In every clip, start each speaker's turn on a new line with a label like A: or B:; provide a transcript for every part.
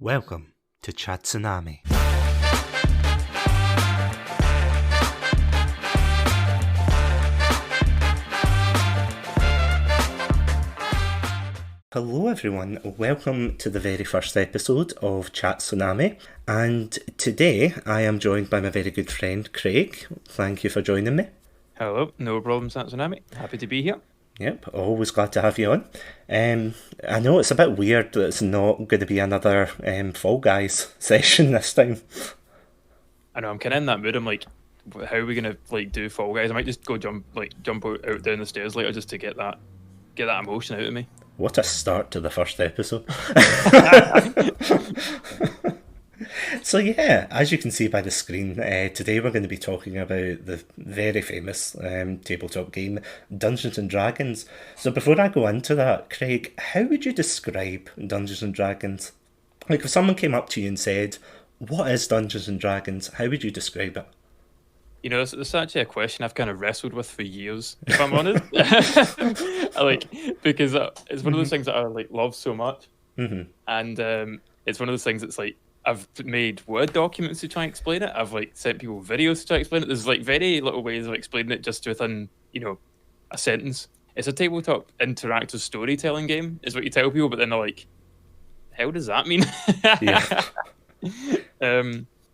A: Welcome to Chatsunami. Hello everyone, welcome to the very first episode of Chatsunami, and today I am joined by my very good friend Craig. Thank you for joining me.
B: Hello, no problem, Satsunami. Happy to be here.
A: Yep, always glad to have you on. I know it's a bit weird that it's not going to be another Fall Guys session this time.
B: I know I'm kind of in that mood. I'm like, how are we gonna do Fall Guys? I might just go jump out down the stairs later just to get that emotion out of me.
A: What a start to the first episode. So yeah, as you can see by the screen, today we're going to be talking about the very famous tabletop game, Dungeons and Dragons. So before I go into that, Craig, how would you describe Dungeons and Dragons? Like if someone came up to you and said, what is Dungeons and Dragons? How would you describe it?
B: You know, it's actually a question I've kind of wrestled with for years, if I'm honest. Because it's one of those things that I love so much, and it's one of those things that's like I've made Word documents to try and explain it. I've sent people videos to try and explain it. There's very little ways of explaining it just within a sentence. It's a tabletop interactive storytelling game, is what you tell people, but then they're like, "How does that mean?"
A: Yeah.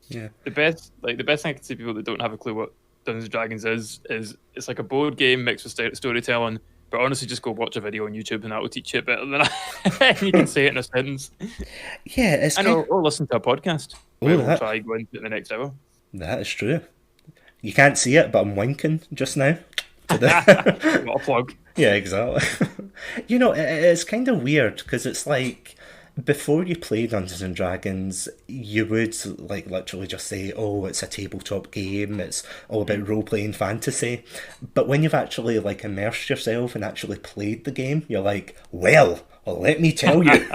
B: Yeah. The best thing I can say to people that don't have a clue what Dungeons and Dragons is it's like a board game mixed with storytelling. But honestly, just go watch a video on YouTube and that will teach you a bit better than you can say it in a sentence.
A: Yeah, it's
B: or listen to a podcast. We'll try going into the next hour.
A: That is true. You can't see it, but I'm winking just now.
B: What a plug.
A: Yeah, exactly. It's kind of weird because it's like before you play Dungeons and Dragons, you would literally just say, "Oh, it's a tabletop game. It's all about role-playing fantasy." But when you've actually immersed yourself and actually played the game, you're like, "Well, let me tell you,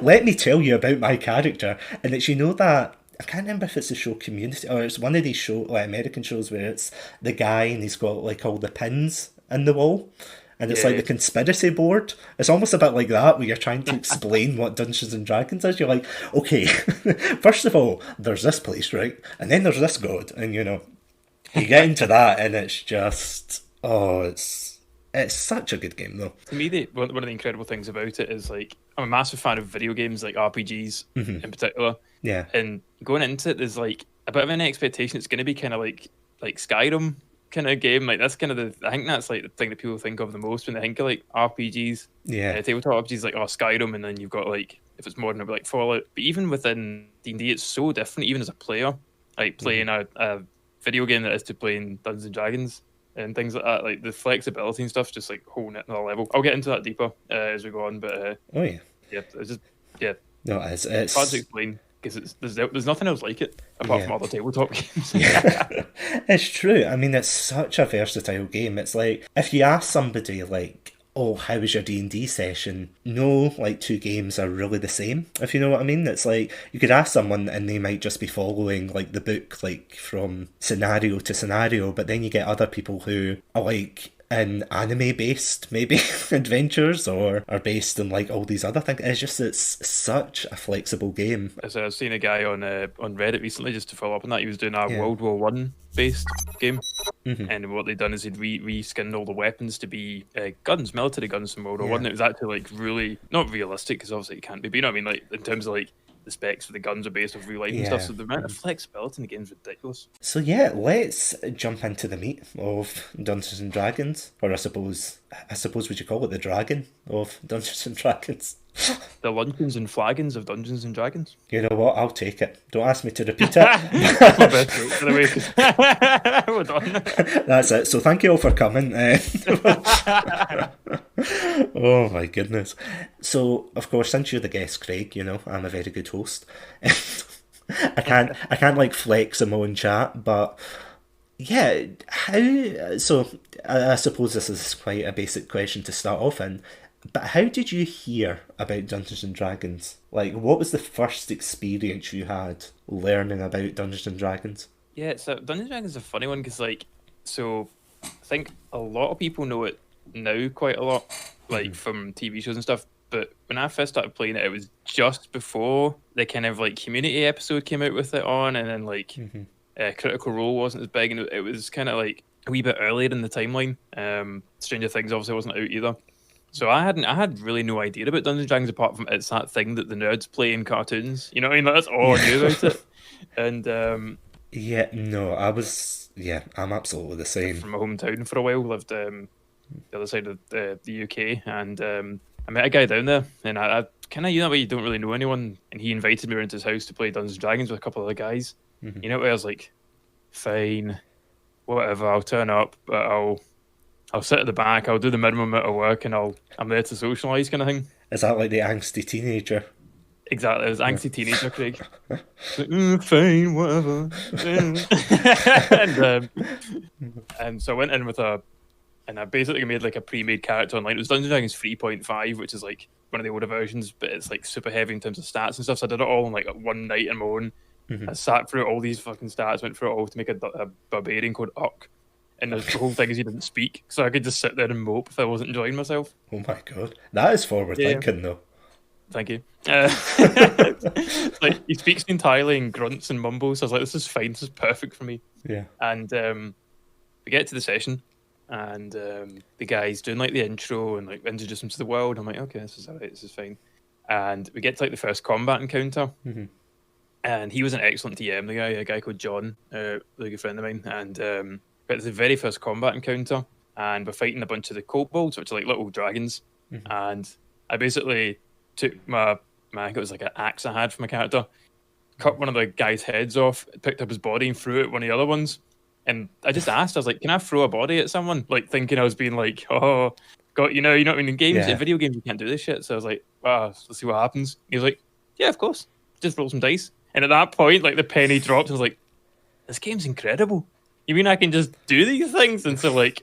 A: let me tell you about my character." And it's that. I can't remember if it's the show Community or it's one of these American shows where it's the guy and he's got all the pins in the wall. And it's like the conspiracy board. It's almost a bit like that, where you're trying to explain what Dungeons and Dragons is. You're like, okay, first of all, there's this place, right? And then there's this god. And, you get into that, and it's just, it's such a good game, though.
B: To me, one of the incredible things about it is, I'm a massive fan of video games, like RPGs in particular.
A: Yeah.
B: And going into it, there's, a bit of an expectation it's going to be kind of like Skyrim kind of game. That's kind of I think that's the thing that people think of the most when they think of RPGs.
A: Yeah.
B: Tabletop RPGs Skyrim, and then you've got if it's modern, it'll be Fallout. But even within D&D, it's so different. Even as a player, playing a video game that is to playing Dungeons and Dragons and things like that. The flexibility and stuff, just holding it another level. I'll get into that deeper as we go on. But it's just
A: No, it's
B: hard to explain. Because there's nothing else like it apart from other tabletop games.
A: It's true. I mean, it's such a versatile game. It's like if you ask somebody "Oh, how was your D&D session?" No, two games are really the same. If you know what I mean. It's like you could ask someone and they might just be following the book from scenario to scenario, but then you get other people who are in anime-based maybe adventures or are based in all these other things. It's such a flexible game.
B: As I was seeing a guy on Reddit recently, just to follow up on that, he was doing a World War One based game, and what they'd done is he'd reskinned all the weapons to be guns, military guns from World War One. It was actually really not realistic because obviously it can't be, but you know what I mean, in terms of the specs for the guns are based off real life and stuff, so the amount of flexibility in the game is ridiculous.
A: So yeah, let's jump into the meat of Dungeons and Dragons, or I suppose would you call it the dragon of Dungeons and Dragons?
B: The luncheons and flagons of Dungeons and Dragons.
A: You know what? I'll take it. Don't ask me to repeat it.
B: We're done.
A: That's it. So thank you all for coming. Oh my goodness. So of course, since you're the guest, Craig, I'm a very good host. I can't flex in my own chat, but yeah, how? So I suppose this is quite a basic question to start off in. But how did you hear about Dungeons and Dragons? What was the first experience you had learning about Dungeons and Dragons?
B: Yeah, so Dungeons and Dragons is a funny one because, so I think a lot of people know it now quite a lot, from TV shows and stuff. but when I first started playing it, it was just before the kind of like community episode came out with it on, and then like Critical Role wasn't as big, and it was kind of like a wee bit earlier in the timeline. Stranger Things obviously wasn't out either. So I had really no idea about Dungeons and Dragons apart from it's that thing that the nerds play in cartoons. You know what I mean? That's all I knew about it. And
A: Yeah, no, yeah, I'm absolutely the same.
B: from my hometown for a while, lived the other side of the UK, and I met a guy down there, and I kind of, you know, way you don't really know anyone, and he invited me around to his house to play Dungeons and Dragons with a couple of other guys. You know, where I was like, fine, whatever, I'll turn up, but I'll sit at the back, I'll do the minimum amount of work, and I'm there to socialise, kind of thing.
A: Is that like the angsty teenager?
B: Exactly, I was angsty teenager, Craig. Like, fine, whatever. and so I went in with and I basically made like a pre-made character online. It was Dungeons and Dragons 3.5, which is like one of the older versions, but it's like super heavy in terms of stats and stuff. So I did it all in like one night in my own. I sat through all these fucking stats, went through it all to make a barbarian called Uck. And the whole thing is he didn't speak, so I could just sit there and mope if I wasn't enjoying myself.
A: Oh my god, that is forward thinking though.
B: Thank you. Like he speaks entirely in grunts and mumbles. So I was like, this is fine. This is perfect for me.
A: Yeah.
B: And we get to the session, and the guy's doing like the intro and like introduce him to the world. I'm like, okay, this is alright. This is fine. And we get to like the first combat encounter, and he was an excellent DM. A guy called John, a really good friend of mine, and it's the very first combat encounter, and we're fighting a bunch of the kobolds, which are like little dragons. And I basically took I think it was like an axe I had for my character, cut one of the guy's heads off, picked up his body and threw it at one of the other ones. And I just asked, I was like, can I throw a body at someone? Like thinking I was being like, oh, God, you know what I mean? In games, in video games, you can't do this shit. So I was like, wow, let's see what happens. He was like, yeah, of course. Just roll some dice. And at that point, like the penny dropped. I was like, this game's incredible. You mean I can just do these things? And so like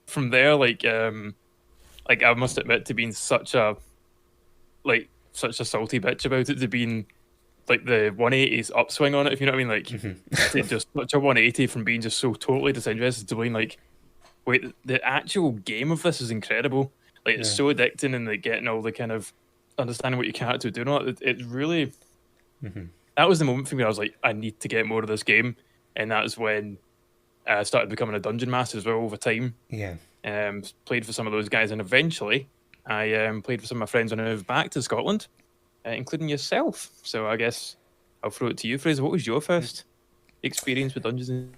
B: from there, like I must admit to being such a salty bitch about it, to being like the 180s upswing on it, if you know what I mean, like to just such a 180 from being just so totally disinterested to being like, wait, the actual game of this is incredible. Like it's so addicting, and like getting all the kind of understanding what your character is doing. It really that was the moment for me. I was like, I need to get more of this game, and that was when I started becoming a dungeon master as well over time. Played for some of those guys, and eventually I played for some of my friends when I moved back to Scotland, including yourself. So I guess I'll throw it to you, Fraser. What was your first experience with Dungeons?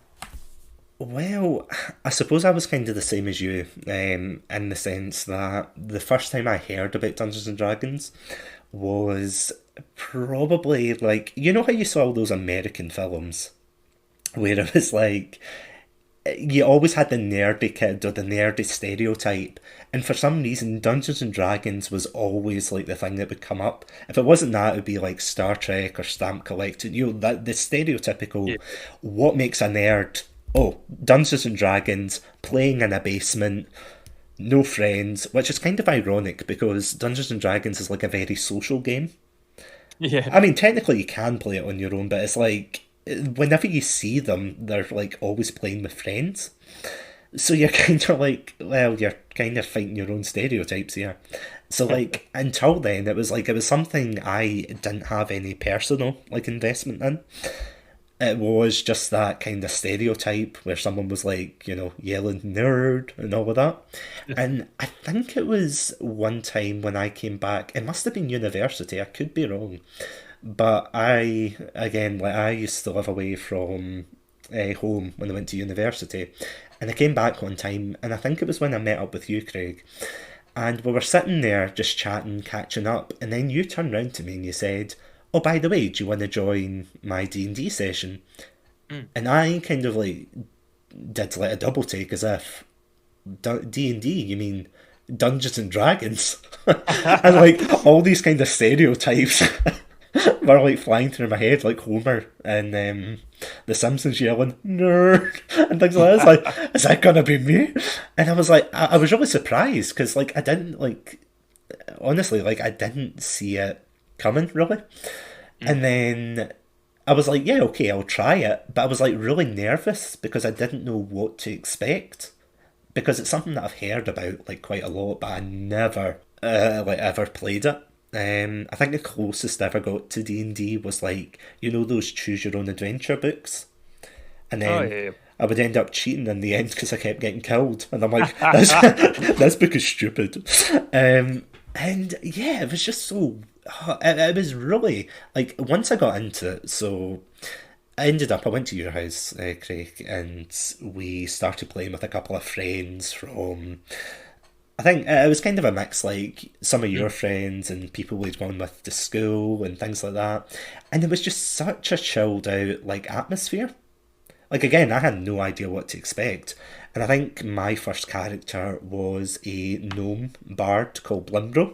A: Well, I suppose I was kind of the same as you, in the sense that the first time I heard about Dungeons and Dragons was probably like, you know how you saw all those American films where it was like, you always had the nerdy kid or the nerdy stereotype, and for some reason Dungeons and Dragons was always like the thing that would come up. If it wasn't that, it would be like Star Trek or Stamp Collecting. You know, that the stereotypical what makes a nerd. Oh, Dungeons and Dragons, playing in a basement, no friends, which is kind of ironic because Dungeons and Dragons is like a very social game. I mean, technically you can play it on your own, but it's like whenever you see them, they're like always playing with friends. So you're kind of like, well, you're kind of fighting your own stereotypes here. So like until then, it was something I didn't have any personal like investment in. It was just that kind of stereotype where someone was like, you know, yelling nerd and all of that. And I think it was one time when I came back, it must have been university, I could be wrong. But I used to live away from home when I went to university. And I came back one time, and I think it was when I met up with you, Craig. And we were sitting there just chatting, catching up. And then you turned round to me and you said, oh, by the way, do you want to join my D&D session? And I kind of like did like a double take as if, D&D, you mean Dungeons and Dragons? And like all these kind of stereotypes were like flying through my head, like Homer and The Simpsons yelling nerd and things like that. It's like, is that gonna be me? And I was like, I was really surprised because like I didn't like, honestly, like I didn't see it coming really. And then I was like, yeah, okay, I'll try it, but I was like really nervous because I didn't know what to expect, because it's something that I've heard about like quite a lot, but I never like ever played it. I think the closest I ever got to D&D was like, you know, those choose your own adventure books, and
B: Oh
A: then
B: yeah.
A: I would end up cheating in the end because I kept getting killed, and I'm like, this, this book is stupid. And yeah, it was just so. It was really like once I got into it. So I went to your house, Craig, and we started playing with a couple of friends from. I think it was kind of a mix, like some of your friends and people we'd gone with to school and things like that. And it was just such a chilled out like atmosphere. Like again, I had no idea what to expect. And I think my first character was a gnome bard called Blimbro,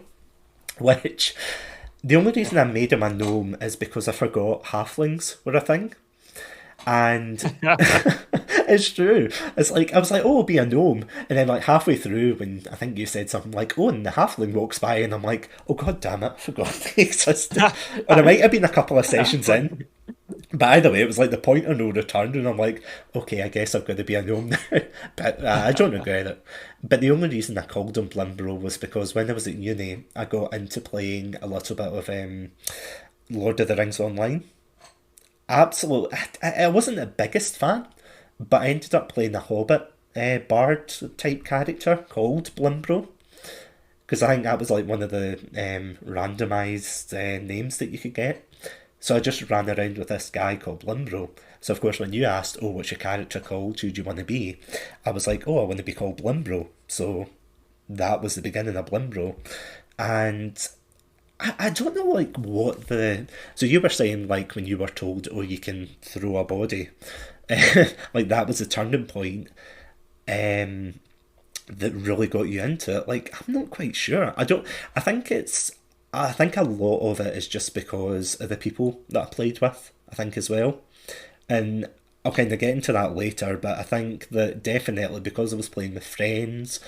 A: which the only reason I made him a gnome is because I forgot halflings were a thing. And it's true. It's like I was like, oh, it'll be a gnome, and then like halfway through, when I think you said something like, oh, and the halfling walks by, and I'm like, oh god damn it, I forgot they existed. Or it might have been a couple of sessions in, but either way, it was like the point of no return, and I'm like, okay, I guess I've got to be a gnome now. But I don't regret it. But the only reason I called him Blimbro was because when I was at uni, I got into playing a little bit of Lord of the Rings online. Absolutely, I wasn't the biggest fan, but I ended up playing a Hobbit bard type character called Blimbro because I think that was like one of the randomized names that you could get. So I just ran around with this guy called Blimbro. So of course, when you asked, "Oh, what's your character called? Who do you want to be?" I was like, "Oh, I want to be called Blimbro." So that was the beginning of Blimbro, and I don't know like what the so you were saying like when you were told, oh, you can throw a body, like that was the turning point um that really got you into it. Like I'm not quite sure. I think it's I think a lot of it is just because of the people that I played with, I think as well. And I'll kind of get into that later, but I think that definitely because I was playing with friends,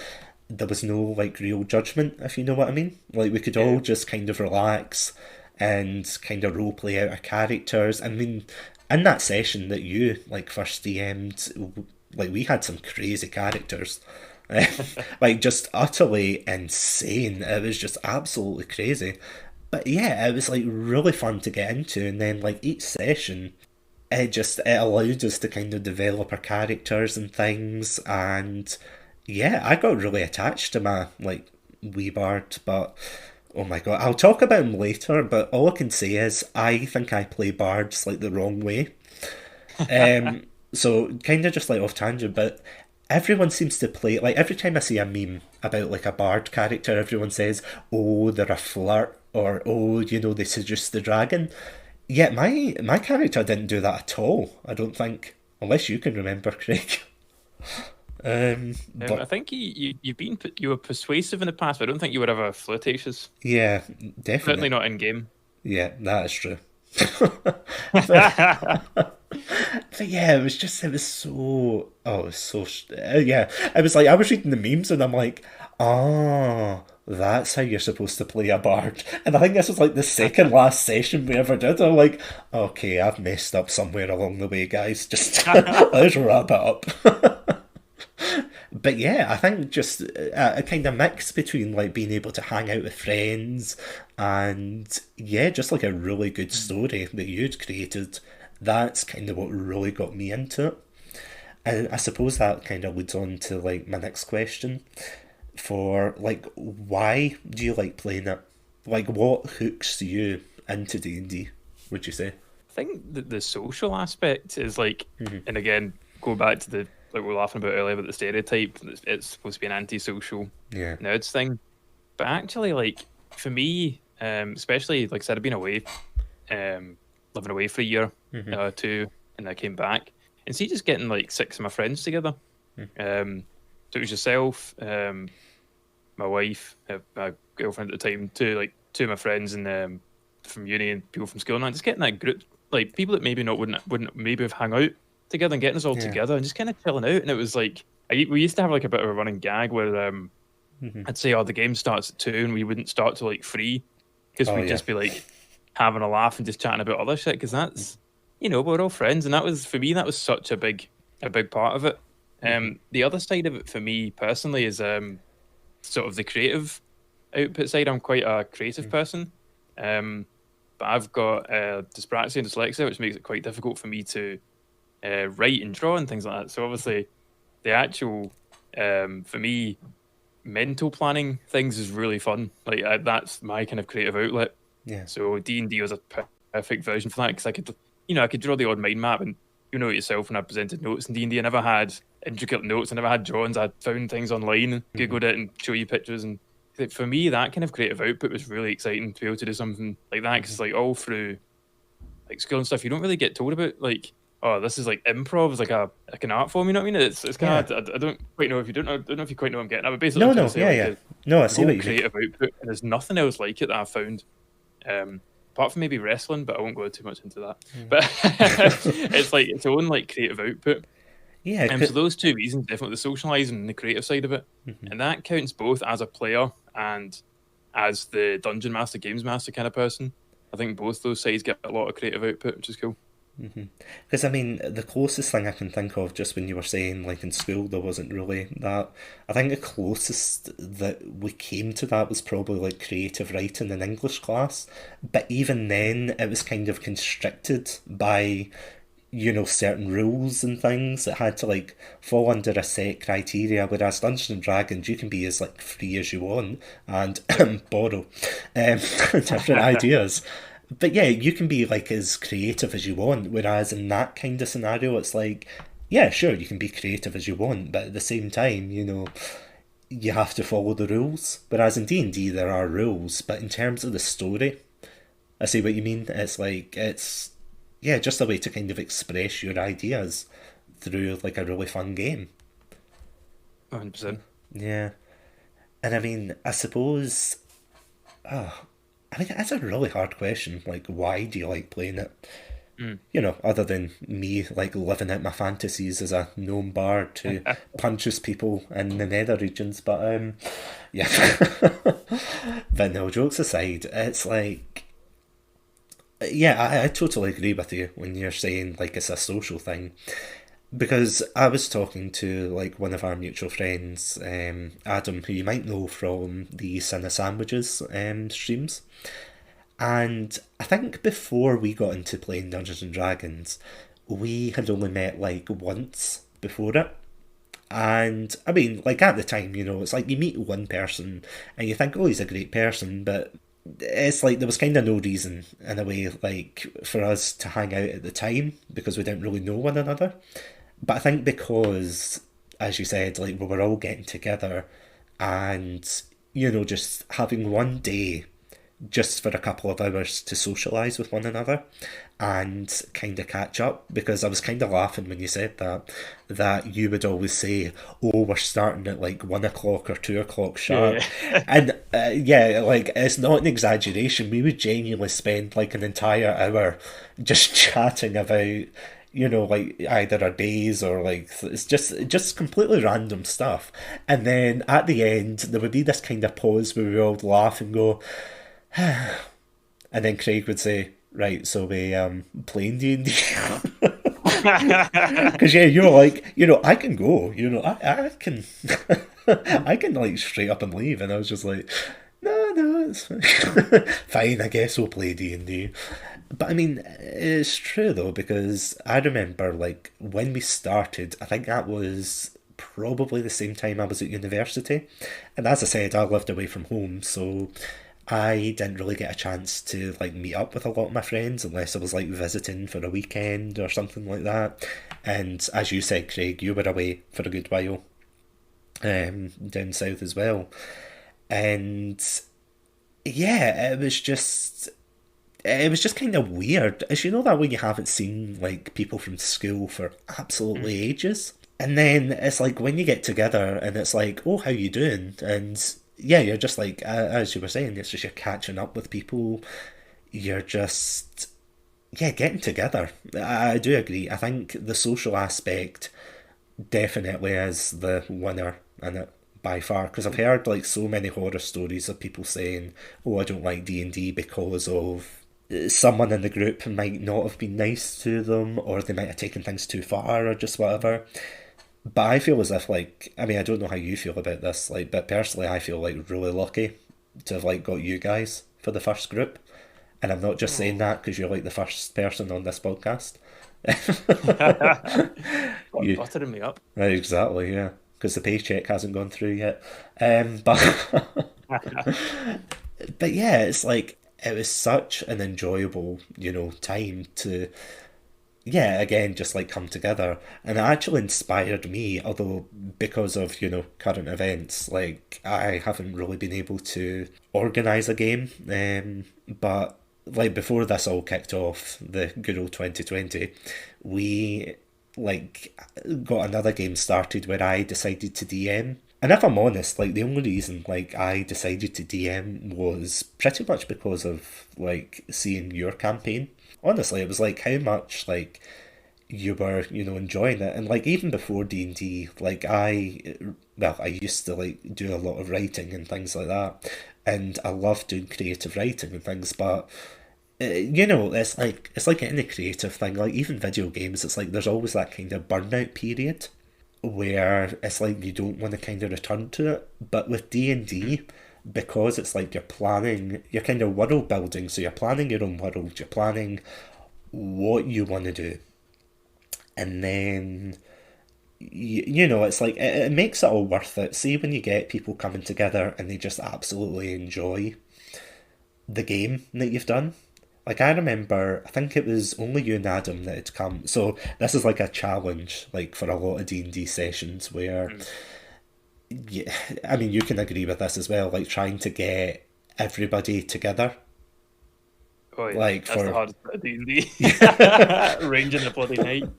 A: there was no like real judgment, if you know what I mean. Like we could
B: Yeah.
A: all just kind of relax and kind of role play out our characters. I mean, in that session that you like first DM'd, like we had some crazy characters. Like just utterly insane. It was just absolutely crazy. But yeah, it was like really fun to get into, and then like each session it allowed us to kind of develop our characters and things, and yeah, I got really attached to my like wee bard. But oh my god, I'll talk about him later, but all I can say is I think I play bards like the wrong way. So kind of just like off tangent, but everyone seems to play like every time I see a meme about like a bard character, everyone says, "Oh, they're a flirt," or "Oh, you know, they seduce the dragon." Yeah, my character didn't do that at all. I don't think, unless you can remember, Craig.
B: I
A: But
B: think you were persuasive in the past, but I don't think you were ever flirtatious.
A: yeah,
B: Certainly
A: definitely.
B: not in game.
A: Yeah, that is true. but, but yeah, it was so, oh, it was so, yeah. It was like, I was reading the memes and I'm like, oh, that's how you're supposed to play a bard. And I think this was like the second last session we ever did. I'm like, okay, I've messed up somewhere along the way, guys. Just let's wrap it up. But yeah, I think just a kind of mix between like being able to hang out with friends and yeah, just like a really good story that you'd created. That's kind of what really got me into it. And I suppose that kind of leads on to like my next question for like why do you like playing it? Like what hooks you into D&D, would you say?
B: I think the social aspect is like, and again, go back to the like we were laughing about earlier about the stereotype. That it's supposed to be an antisocial
A: Yeah.
B: nerds thing, but actually, like for me, especially like I said, I've been away, living away for a year, two, and I came back, and see just getting like six of my friends together. So it was yourself, my wife, my girlfriend at the time, two of my friends, and from uni and people from school, and just getting that group, like people that maybe not wouldn't maybe have hung out together and getting us all
A: Yeah.
B: together and just kind of chilling out. And it was like we used to have like a bit of a running gag where I'd say, "Oh, the game starts at 2," and we wouldn't start till like 3 because
A: Oh
B: we'd
A: yeah.
B: just be like having a laugh and just chatting about other shit because that's we're all friends, and that was for me that was such a big part of it. The other side of it for me personally is sort of the creative. output side, I'm quite a creative person. Um, but I've got dyspraxia and dyslexia, which makes it quite difficult for me to write and draw and things like that. So obviously, the actual for me, mental planning things is really fun. Like that's my kind of creative outlet.
A: Yeah.
B: So D&D was a perfect version for that because I could, I could draw the odd mind map, and you know it yourself. When I presented notes in D&D, I never had intricate notes. I never had drawings. I found things online, and googled it, and show you pictures. And for me, that kind of creative output was really exciting to be able to do something like that. Because like all through like school and stuff, you don't really get told about like, oh, this is like improv is like an art form. You know what I mean? It's
A: Yeah.
B: kind of I don't quite know if you don't know. I don't know if you quite know what I'm getting at. But basically,
A: No,
B: I'm trying
A: no,
B: to say
A: yeah,
B: like
A: yeah. No, I
B: the
A: see what
B: whole
A: you mean.
B: creative output, and there's nothing else like it that I've found. Apart from maybe wrestling, but I won't go too much into that. But it's like its own like creative output.
A: Yeah,
B: So those two reasons, definitely the socializing and the creative side of it, and that counts both as a player and as the dungeon master, games master kind of person. I think both those sides get a lot of creative output, which is cool.
A: because I mean, the closest thing I can think of, just when you were saying like in school there wasn't really that. I think the closest that we came to that was probably like creative writing in English class. But even then, it was kind of constricted by, certain rules and things that had to like fall under a set criteria. Whereas Dungeons and Dragons, you can be as like free as you want and
B: Yep.
A: borrow different ideas. But yeah, you can be like as creative as you want. Whereas in that kind of scenario, it's like, yeah, sure, you can be creative as you want, but at the same time, you have to follow the rules. Whereas in D&D, there are rules, but in terms of the story, I see what you mean. It's like yeah, just a way to kind of express your ideas through like a really fun game.
B: 100%.
A: Yeah, and I mean, I suppose, I mean, that's a really hard question. Like, why do you like playing it?
B: Mm.
A: Other than me like living out my fantasies as a gnome bard who punches people in the nether regions. But yeah. But no, jokes aside, it's like, yeah, I totally agree with you when you're saying like it's a social thing. Because I was talking to like one of our mutual friends, Adam, who you might know from the Cinna Sandwiches streams. And I think before we got into playing Dungeons and Dragons, we had only met like once before it. And I mean, like at the time, it's like you meet one person and you think, oh, he's a great person, but it's like there was kind of no reason in a way like for us to hang out at the time because we didn't really know one another. But I think because, as you said, like we were all getting together and, just having one day just for a couple of hours to socialise with one another and kind of catch up, because I was kind of laughing when you said that you would always say, oh, we're starting at like 1 o'clock or 2 o'clock
B: Yeah.
A: sharp. And yeah, like it's not an exaggeration, we would genuinely spend like an entire hour just chatting about, like either our days or like it's just completely random stuff. And then at the end there would be this kind of pause where we all laugh and go, and then Craig would say, right, so we playing D&D. Because yeah, you're like, I can go, I can I can like straight up and leave. And I was just like, no, it's fine. Fine, I guess we'll play D&D. But I mean, it's true though, because I remember like when we started, I think that was probably the same time I was at university. And as I said, I lived away from home, so I didn't really get a chance to like meet up with a lot of my friends unless I was like visiting for a weekend or something like that. And as you said, Craig, you were away for a good while, down south as well. And yeah, it was just kind of weird. As you know that way you haven't seen like people from school for absolutely ages. And then it's like when you get together and it's like, oh, how you doing? And yeah, you're just like, as you were saying, it's just you're catching up with people. You're just, yeah, getting together. I do agree. I think the social aspect definitely is the winner in it by far, because I've heard like so many horror stories of people saying, oh, I don't like D&D because of someone in the group might not have been nice to them, or they might have taken things too far, or just whatever. But I feel as if, like, I mean, I don't know how you feel about this, like, but personally, I feel like really lucky to have like got you guys for the first group. And I'm not just saying
B: Oh.
A: that because you're like the first person on this podcast. You
B: Buttering me up.
A: exactly, yeah, because the paycheck hasn't gone through yet. But but yeah, it's like it was such an enjoyable, time to yeah, again, just like come together. And it actually inspired me, although because of, current events, like I haven't really been able to organise a game. But like before this all kicked off, the good old 2020, we like got another game started where I decided to DM. And if I'm honest, like the only reason like I decided to DM was pretty much because of like seeing your campaign. Honestly, it was like how much like you were, enjoying it. And like even before D&D, like I used to like do a lot of writing and things like that. And I love doing creative writing and things, but it's like any creative thing, like even video games, it's like there's always that kind of burnout period where it's like you don't want to kind of return to it. But with D&D, because it's like you're kind of world building, so you're planning your own world, you're planning what you want to do, and then it's like it makes it all worth it. See when you get people coming together and they just absolutely enjoy the game that you've done. Like I remember, I think it was only you and Adam that had come. So this is like a challenge, like for a lot of D&D sessions where, yeah, I mean, you can agree with this as well. Like trying to get everybody together,
B: Oh yeah,
A: like
B: that's the
A: for
B: hardest bit of D&D. Ranging the bloody night.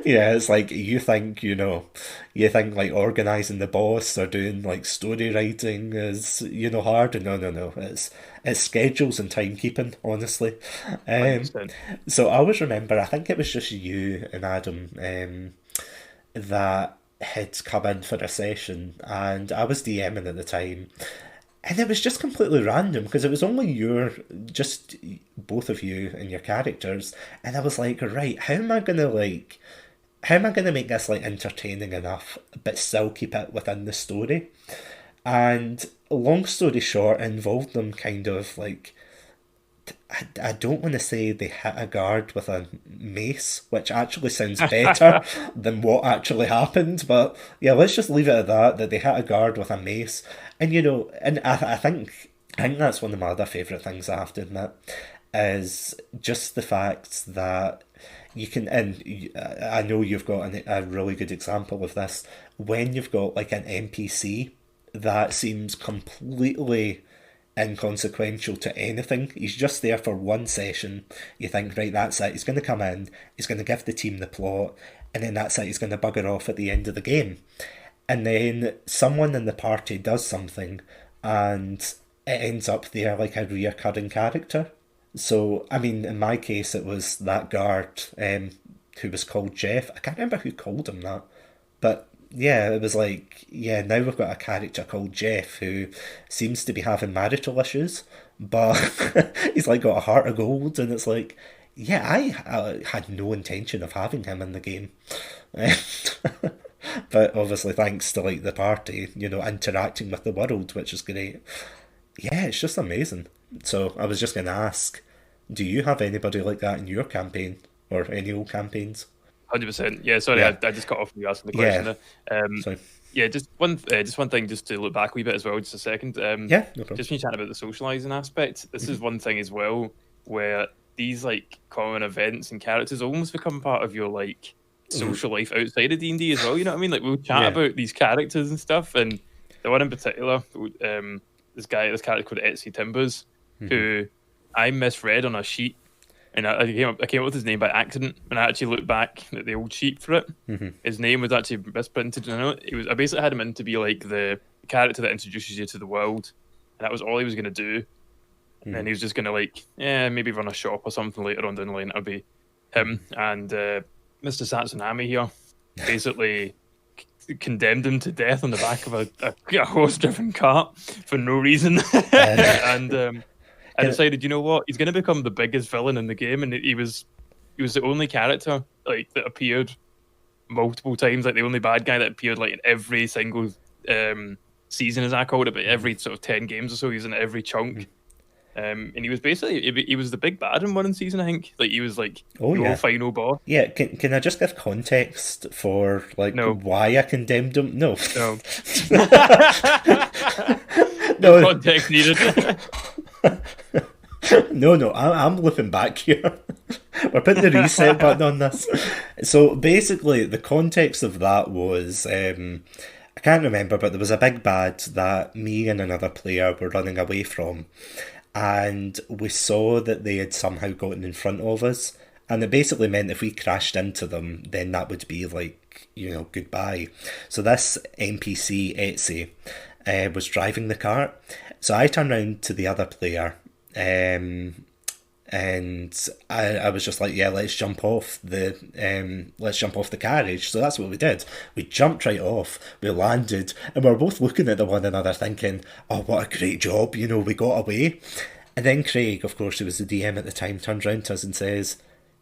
A: yeah, it's like you think like organizing the boss or doing like story writing is hard. No, no, no. It's schedules and timekeeping, honestly. Um,
B: 100%.
A: so I always remember. I think it was just you and Adam that had come in for a session, and I was DMing at the time, and it was just completely random because it was only just both of you and your characters, and I was like, right, how am I gonna make this like entertaining enough but still keep it within the story? And long story short, it involved them kind of like I don't want to say they hit a guard with a mace, which actually sounds better than what actually happened. But yeah, let's just leave it at that. That they hit a guard with a mace, and and I think that's one of my other favourite things I have to admit is just the fact that you can, and I know you've got a really good example of this when you've got like an NPC that seems completely inconsequential to anything. He's just there for one session. You think, right, that's it. He's going to come in, he's going to give the team the plot, and then that's it. He's going to bugger off at the end of the game. And then someone in the party does something, and it ends up there like a reoccurring character. So, I mean, in my case, it was that guard who was called Jeff. I can't remember who called him that, but yeah, it was like, yeah, now we've got a character called Jeff who seems to be having marital issues, but he's like got a heart of gold, and it's like, yeah, I had no intention of having him in the game. But obviously, thanks to like the party, interacting with the world, which is great. Yeah, it's just amazing. So I was just going to ask, do you have anybody like that in your campaign or any old campaigns?
B: 100%. Yeah, sorry,
A: Yeah,
B: I just cut off when you asking the question
A: yeah.
B: there.
A: So
B: Yeah, just one thing, just to look back a wee bit as well, just a second.
A: yeah, no problem.
B: Just when you chat about the socializing aspect, this is one thing as well where these like common events and characters almost become part of your like social life outside of D&D as well. You know what I mean? Like we'll chat
A: Yeah.
B: about these characters and stuff, and the one in particular, this character called Etsy Timbers, who I misread on a sheet, and I came up with his name by accident. And I actually looked back at the old sheet for it. His name was actually misprinted, and I basically had him in to be like the character that introduces you to the world, and that was all he was going to do. And then he was just going to like, maybe run a shop or something later on down the line. That'll be him. And Mr. Satsunami here basically condemned him to death on the back of a horse-driven cart for no reason. And I decided, you know what, he's going to become the biggest villain in the game, and he was the only character like that appeared multiple times, like the only bad guy that appeared like in every single season, as I called it, but every sort of 10 games or so, he was in every chunk. And he was basically he was the big bad in one season, I think. Like he was like
A: Oh
B: your
A: yeah.
B: final boss.
A: Yeah, can I just give context for like
B: No,
A: why I condemned him? No.
B: no, no
A: No,
B: context needed.
A: no, I'm looking back here. We're putting the reset button on this. So basically, the context of that was I can't remember, but there was a big bad that me and another player were running away from, and we saw that they had somehow gotten in front of us, and it basically meant if we crashed into them, then that would be like, goodbye. So this NPC Etsy was driving the cart, so I turned around to the other player, and I was just like, yeah, let's jump off the carriage. So that's what we did. We jumped right off, we landed, and we were both looking at one another thinking, oh, what a great job, we got away. And then Craig, of course, who was the DM at the time, turns round to us and says,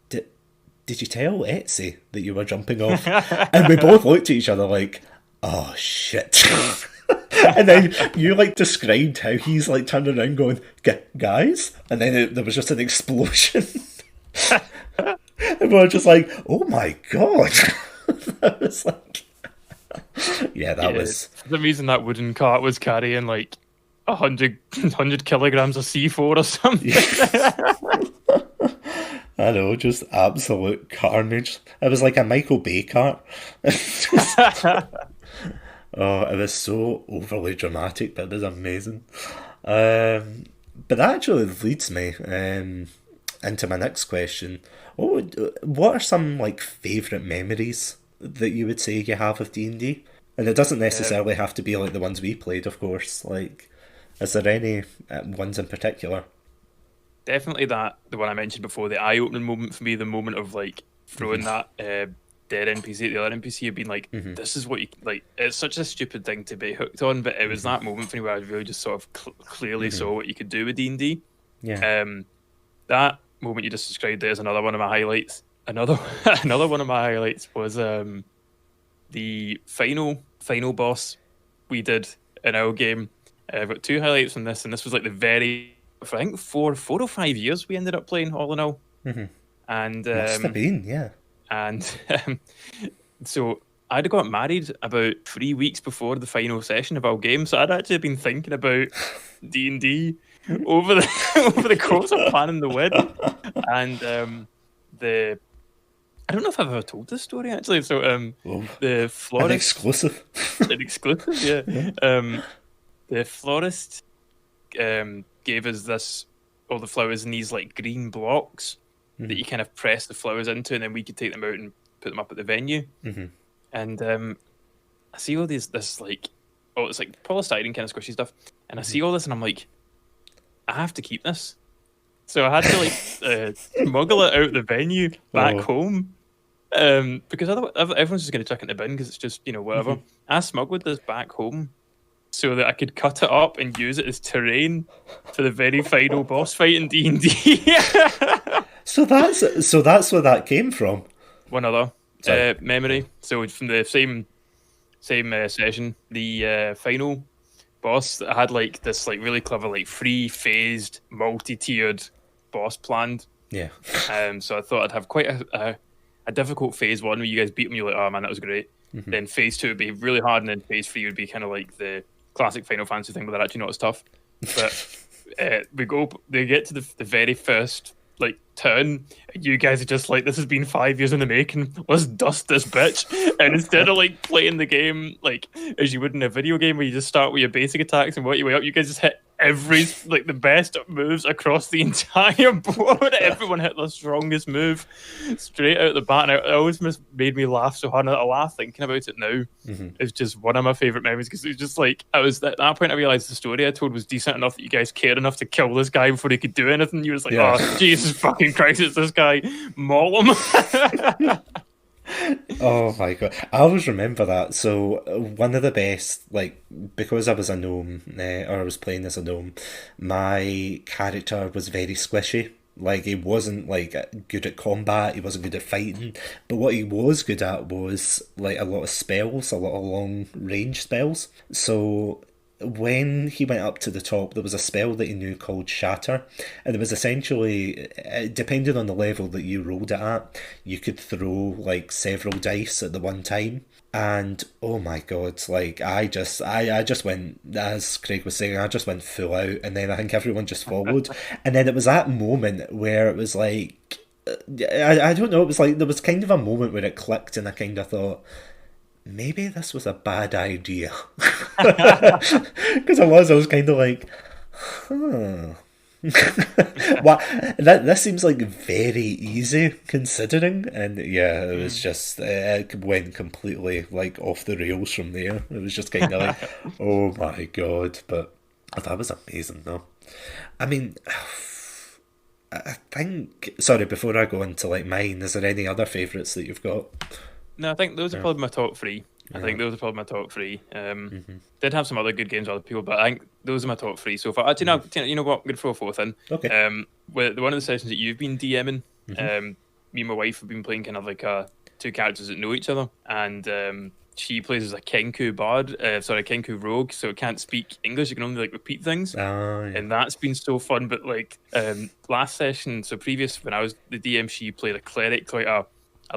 A: did you tell Etsy that you were jumping off? And we both looked at each other like, oh shit. And then you like described how he's like turning around going, guys, and then there was just an explosion. And we were just like, oh my god. That was like, yeah, that was.
B: For some reason, that wooden cart was carrying like 100 kilograms of C4 or something.
A: I know, just absolute carnage. It was like a Michael Bay cart. Oh, it was so overly dramatic, but it was amazing. But that actually leads me into my next question. What are some like favourite memories that you would say you have of D&D? And it doesn't necessarily have to be like the ones we played, of course. Like, is there any ones in particular?
B: Definitely the one I mentioned before, the eye-opening moment for me, the moment of like throwing that dead NPC at the other NPC, being like, this is what you like. It's such a stupid thing to be hooked on, but it was that moment for me where I really just sort of clearly saw what you could do with D&D.
A: Yeah.
B: That moment you just described there is another one of my highlights. Another one of my highlights was the final boss we did in our game. I've got two highlights from this, and this was like the very, for I think 4 or 5 years we ended up playing all in all. And
A: Must have been, yeah.
B: And so I'd got married about 3 weeks before the final session of our game, so I'd actually been thinking about D&D over the course of planning the wedding. And I don't know if I've ever told this story actually. So the florist, an exclusive, yeah. The florist gave us all the flowers in these like green blocks that you kind of press the flowers into, and then we could take them out and put them up at the venue. And I see all this like, it's like polystyrene kind of squishy stuff, and I see all this, and I'm like, I have to keep this. So I had to like smuggle it out the venue back home, because otherwise everyone's just going to chuck it in the bin because it's just whatever. I smuggled this back home so that I could cut it up and use it as terrain for the very final boss fight in D&D.
A: So that's where that came from.
B: One other memory. So from the same session, the final boss had like this like really clever like 3-phased multi-tiered boss planned.
A: Yeah.
B: So I thought I'd have quite a difficult phase 1 where you guys beat them. You're like, oh man, that was great. Then phase 2 would be really hard, and then phase 3 would be kind of like the classic Final Fantasy thing, but they're actually not as tough. But they get to the very first like turn, and you guys are just like, this has been 5 years in the making, let's dust this bitch. And instead of like playing the game like as you would in a video game where you just start with your basic attacks and work your way up, you guys just hit every like the best moves across the entire board. Everyone hit the strongest move straight out the bat, and it always made me laugh so hard. And I laugh thinking about it now. It's just one of my favorite memories, because it was just like, I was at that point I realized the story I told was decent enough that you guys cared enough to kill this guy before he could do anything. You was like, oh Jesus fucking Christ, it's this guy, maul him.
A: Oh my god, I always remember that. So one of the best, like, because I was a gnome, or I was playing as a gnome, my character was very squishy. Like, he wasn't like good at combat, he wasn't good at fighting, but what he was good at was like a lot of spells, a lot of long range spells. So when he went up to the top, there was a spell that he knew called Shatter, and it was essentially, depending on the level that you rolled it at, you could throw like several dice at the one time. And oh my god, like I just went, as Craig was saying, I just went full out, and then I think everyone just followed, and then it was that moment where it was like, I don't know, it was like there was kind of a moment where it clicked, and I kind of thought, maybe this was a bad idea. Because I was kind of like, huh. What, that this seems like very easy considering, and yeah, it was just it went completely like off the rails from there. It was just kind of like, oh my god! But that was amazing, though. I mean, I think. Sorry, before I go into like mine, is there any other favourites that you've got?
B: No, I think those are
A: Yeah,
B: probably my top three. I
A: yeah.
B: think those are probably my top three. Did have some other good games with other people, but I think those are my top three so far. Actually, no, you know what? I'm going to throw a fourth in.
A: Okay.
B: With one of the sessions that you've been DMing, me and my wife have been playing kind of like two characters that know each other, and she plays as a Kenku bard, sorry, a Kenku rogue, so it can't speak English. You can only like repeat things,
A: Oh, yeah.
B: and that's been so fun. But like last session, so previous when I was the DM, she played a cleric, like a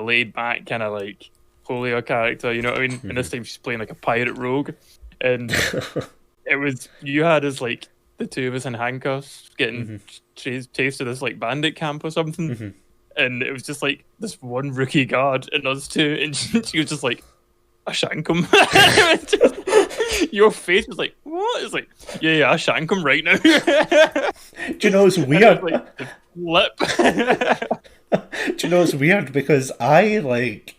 B: laid back kind of like holier character, you know what I mean? And this time she's playing like a pirate rogue, and it was you had us like the two of us in handcuffs getting chased to this like bandit camp or something, and it was just like this one rookie guard and us two, and she was just like, I shank him. Your face was like, what? It's like, yeah, I shank him right now.
A: Do you know it's
B: And it
A: weird?
B: was like, lip.
A: Do you know it's weird because I like.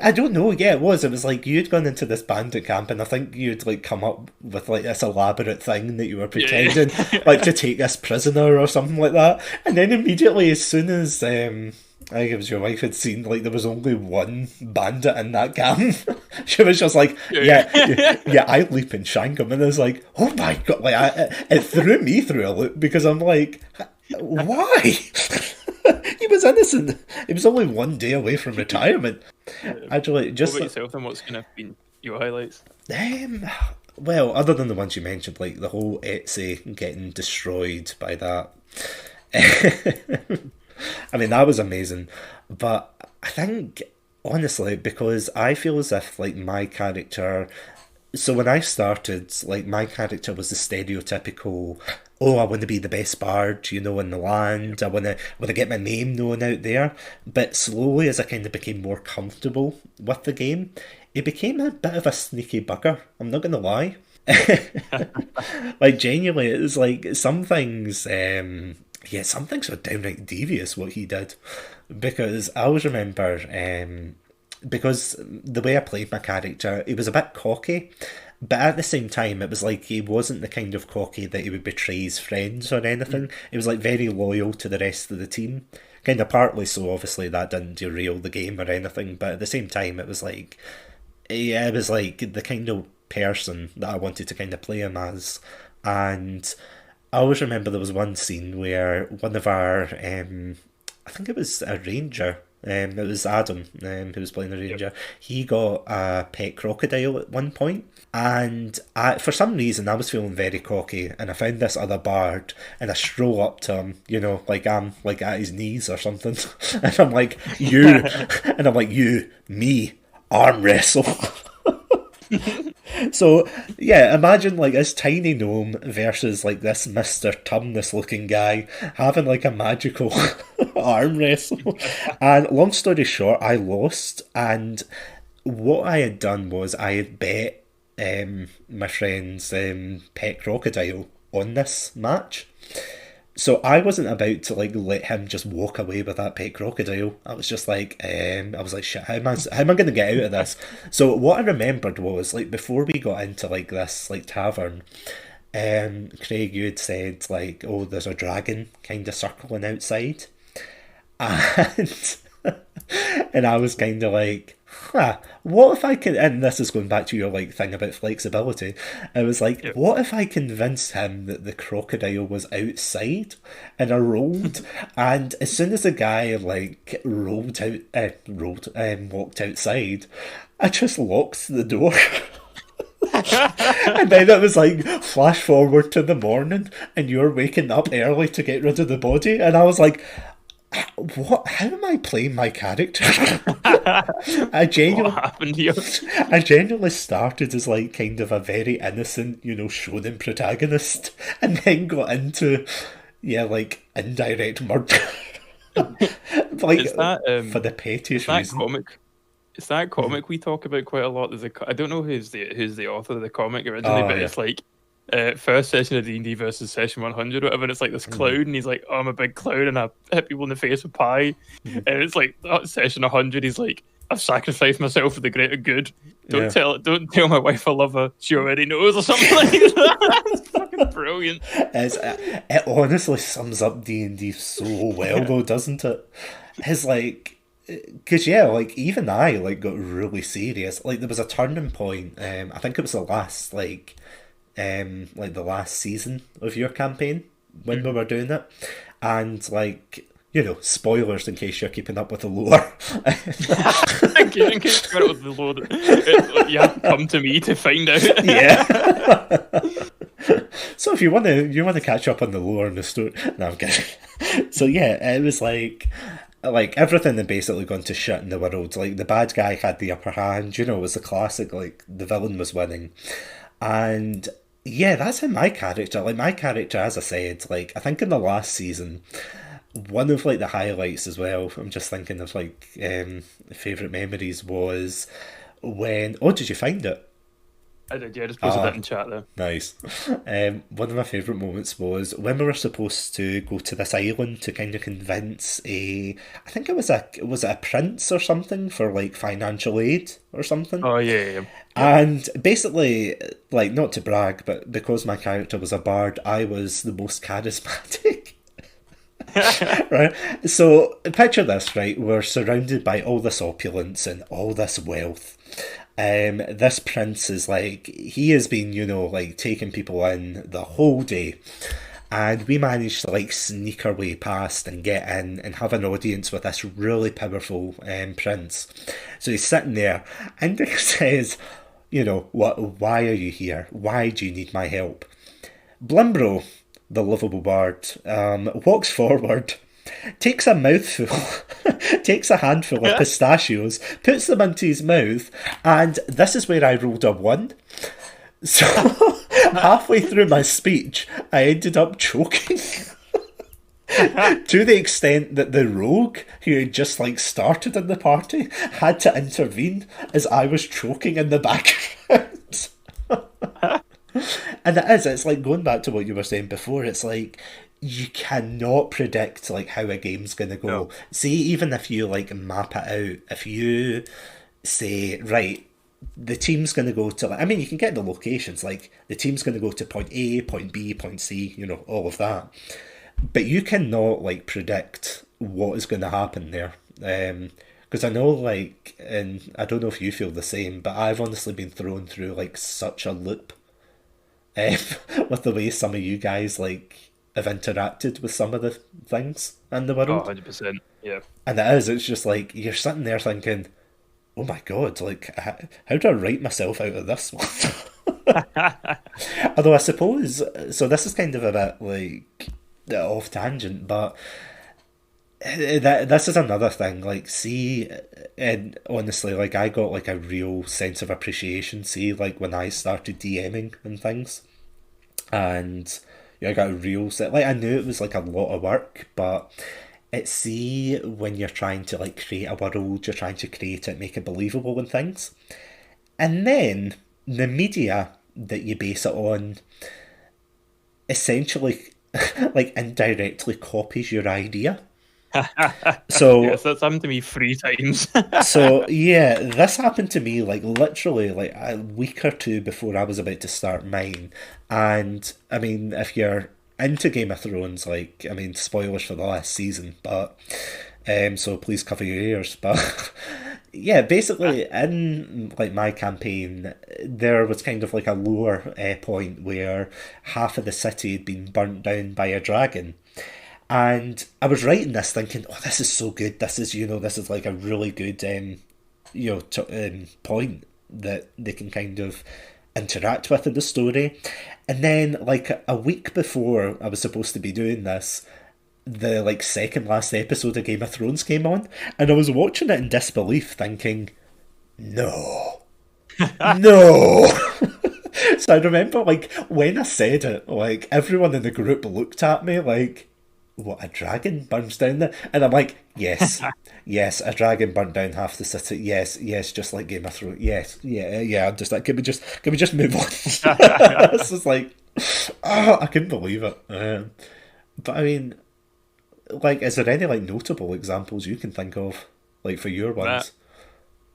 A: I don't know. Yeah, it was. It was like you'd gone into this bandit camp, and I think you'd like come up with like this elaborate thing that you were
B: Yeah.
A: pretending like to take this prisoner or something like that. And then immediately, as soon as I think it was your wife had seen like there was only one bandit in that camp, she was just like, yeah, I leap and shank him, and I was like, oh my god, like it threw me through a loop because I'm like, why? He was innocent. He was only one day away from retirement. Actually,
B: What
A: just
B: about yourself and what's kind of been your highlights?
A: um, well, other than the ones you mentioned, like the whole Etsy getting destroyed by that. I mean, that was amazing. But I think, honestly, because I feel as if, like, my character. So when I started, like, my character was the stereotypical. Oh, I want to be the best bard, in the land. I want to get my name known out there. But slowly, as I kind of became more comfortable with the game, it became a bit of a sneaky bugger. I'm not gonna lie. Like genuinely, it was like some things. Yeah, some things were downright devious what he did, because I always remember, because the way I played my character, he was a bit cocky, but at the same time, it was like he wasn't the kind of cocky that he would betray his friends or anything. He was like very loyal to the rest of the team. Kind of partly so, obviously, that didn't derail the game or anything, but at the same time, it was like, yeah, it was like the kind of person that I wanted to kind of play him as. And I always remember there was one scene where one of our, I think it was a ranger, it was Adam, who was playing the
B: Yep.
A: ranger. He got a pet crocodile at one point, and for some reason I was feeling very cocky, and I found this other bard, and I stroll up to him, like I'm like at his knees or something, and I'm like, you, and I'm like, you, me, arm wrestle. So yeah, imagine like this tiny gnome versus like this Mr. Tumnus looking guy having like a magical arm wrestle. And long story short, I lost, and what I had done was I had bet my friend's pet crocodile on this match. So I wasn't about to like let him just walk away with that pet crocodile. I was just like, I was like, shit, how am I going to get out of this? So what I remembered was like before we got into like this like tavern, Craig, you had said like, oh, there's a dragon kind of circling outside, and and I was kind of like, what if I can? And this is going back to your like thing about flexibility. I was like,
B: Yep.
A: what if I convinced him that the crocodile was outside? And I rolled, and as soon as the guy like walked outside, I just locked the door. And then it was like, flash forward to the morning, and you're waking up early to get rid of the body. And I was like, what? How am I playing my character? I
B: What
A: genuinely,
B: happened here?
A: I genuinely started as like kind of a very innocent, shonen protagonist, and then got into, yeah, like indirect murder, like
B: Is that
A: for the pettiest
B: that
A: reason.
B: comic? It's that comic we talk about quite a lot. I don't know who's the author of the comic originally,
A: Oh
B: but
A: yeah.
B: it's like first session of D&D versus session 100, whatever. And it's like this clown, and he's like, "Oh, I'm a big clown, and I hit people in the face with pie." And it's like session 100, he's like, "I've sacrificed myself for the greater good.
A: Yeah.
B: Don't tell my wife I love her. She already knows," or something like that. It's fucking brilliant.
A: It honestly sums up D&D so well, though, doesn't it? It's like, because yeah, like even I like got really serious. Like there was a turning point. I think it was like the last season of your campaign when we were doing it, and like. Spoilers in case you're keeping up with the lore.
B: In case you got it with the load, you have to come to me to find out.
A: Yeah. So if you want to catch up on the lore and the story, no, I'm kidding. So yeah, it was like everything had basically gone to shit in the world. Like the bad guy had the upper hand. It was the classic. Like the villain was winning, and yeah, that's how my character. Like my character, as I said, like I think in the last season. One of like the highlights as well, I'm just thinking of like favourite memories was when did you find it?
B: I did, yeah, I just posted that in chat there.
A: Nice. One of my favourite moments was when we were supposed to go to this island to kind of convince I think was it a prince or something for like financial aid or something.
B: Oh yeah.
A: And basically, like not to brag, but because my character was a bard, I was the most charismatic. Right, so picture this, right? We're surrounded by all this opulence and all this wealth. This prince is like he has been, like taking people in the whole day, and we managed to like sneak our way past and get in and have an audience with this really powerful prince. So he's sitting there, and he says, what? Why are you here? Why do you need my help? Blimbro, the lovable bard, walks forward, takes a mouthful, takes a handful of pistachios, puts them into his mouth, and this is where I rolled a 1. So halfway through my speech, I ended up choking. To the extent that the rogue, who had just like started in the party, had to intervene as I was choking in the background. And it's like going back to what you were saying before, it's like you cannot predict like how a game's gonna go.
B: No.
A: See, even if you like map it out, if you say, right, the team's gonna go to I mean you can get the locations, like the team's gonna go to point A, point B, point C, all of that. But you cannot like predict what is gonna happen there. Because I know, like, and I don't know if you feel the same, but I've honestly been thrown through like such a loop um, with the way some of you guys like have interacted with some of the things in the
B: Oh,
A: world.
B: 100%. Yeah.
A: And it's just like you're sitting there thinking, oh my god, like how do I write myself out of this one? Although I suppose, so this is kind of a bit like off tangent, but this is another thing. Like, see, and honestly, like I got like a real sense of appreciation. See, like when I started DMing and things, and I got a real set. Like I knew it was like a lot of work, but it's see when you're trying to like create a world, you're trying to create it, make it believable and things, and then the media that you base it on essentially like indirectly copies your idea. So
B: Yes, that's happened to me 3 times.
A: so yeah, this happened to me like literally like a week or two before I was about to start mine. And I mean, if you're into Game of Thrones, like I mean, spoilers for the last season, but so please cover your ears. But yeah, basically in like my campaign, there was kind of like a lower point where half of the city had been burnt down by a dragon. And I was writing this thinking, oh, this is so good. This is, this is like a really good, point that they can kind of interact with in the story. And then, like, a week before I was supposed to be doing this, the, like, second last episode of Game of Thrones came on, and I was watching it in disbelief, thinking, no. No! So I remember, like, when I said it, like, everyone in the group looked at me like, what, a dragon burns down there? And I'm like, yes, yes, a dragon burned down half the city. Yes, yes, just like Game of Thrones. Yes, yeah, yeah. I'm just like, can we just move on? It's just like, oh, I couldn't believe it. But I mean, like, is there any like notable examples you can think of, like for your
B: That
A: ones?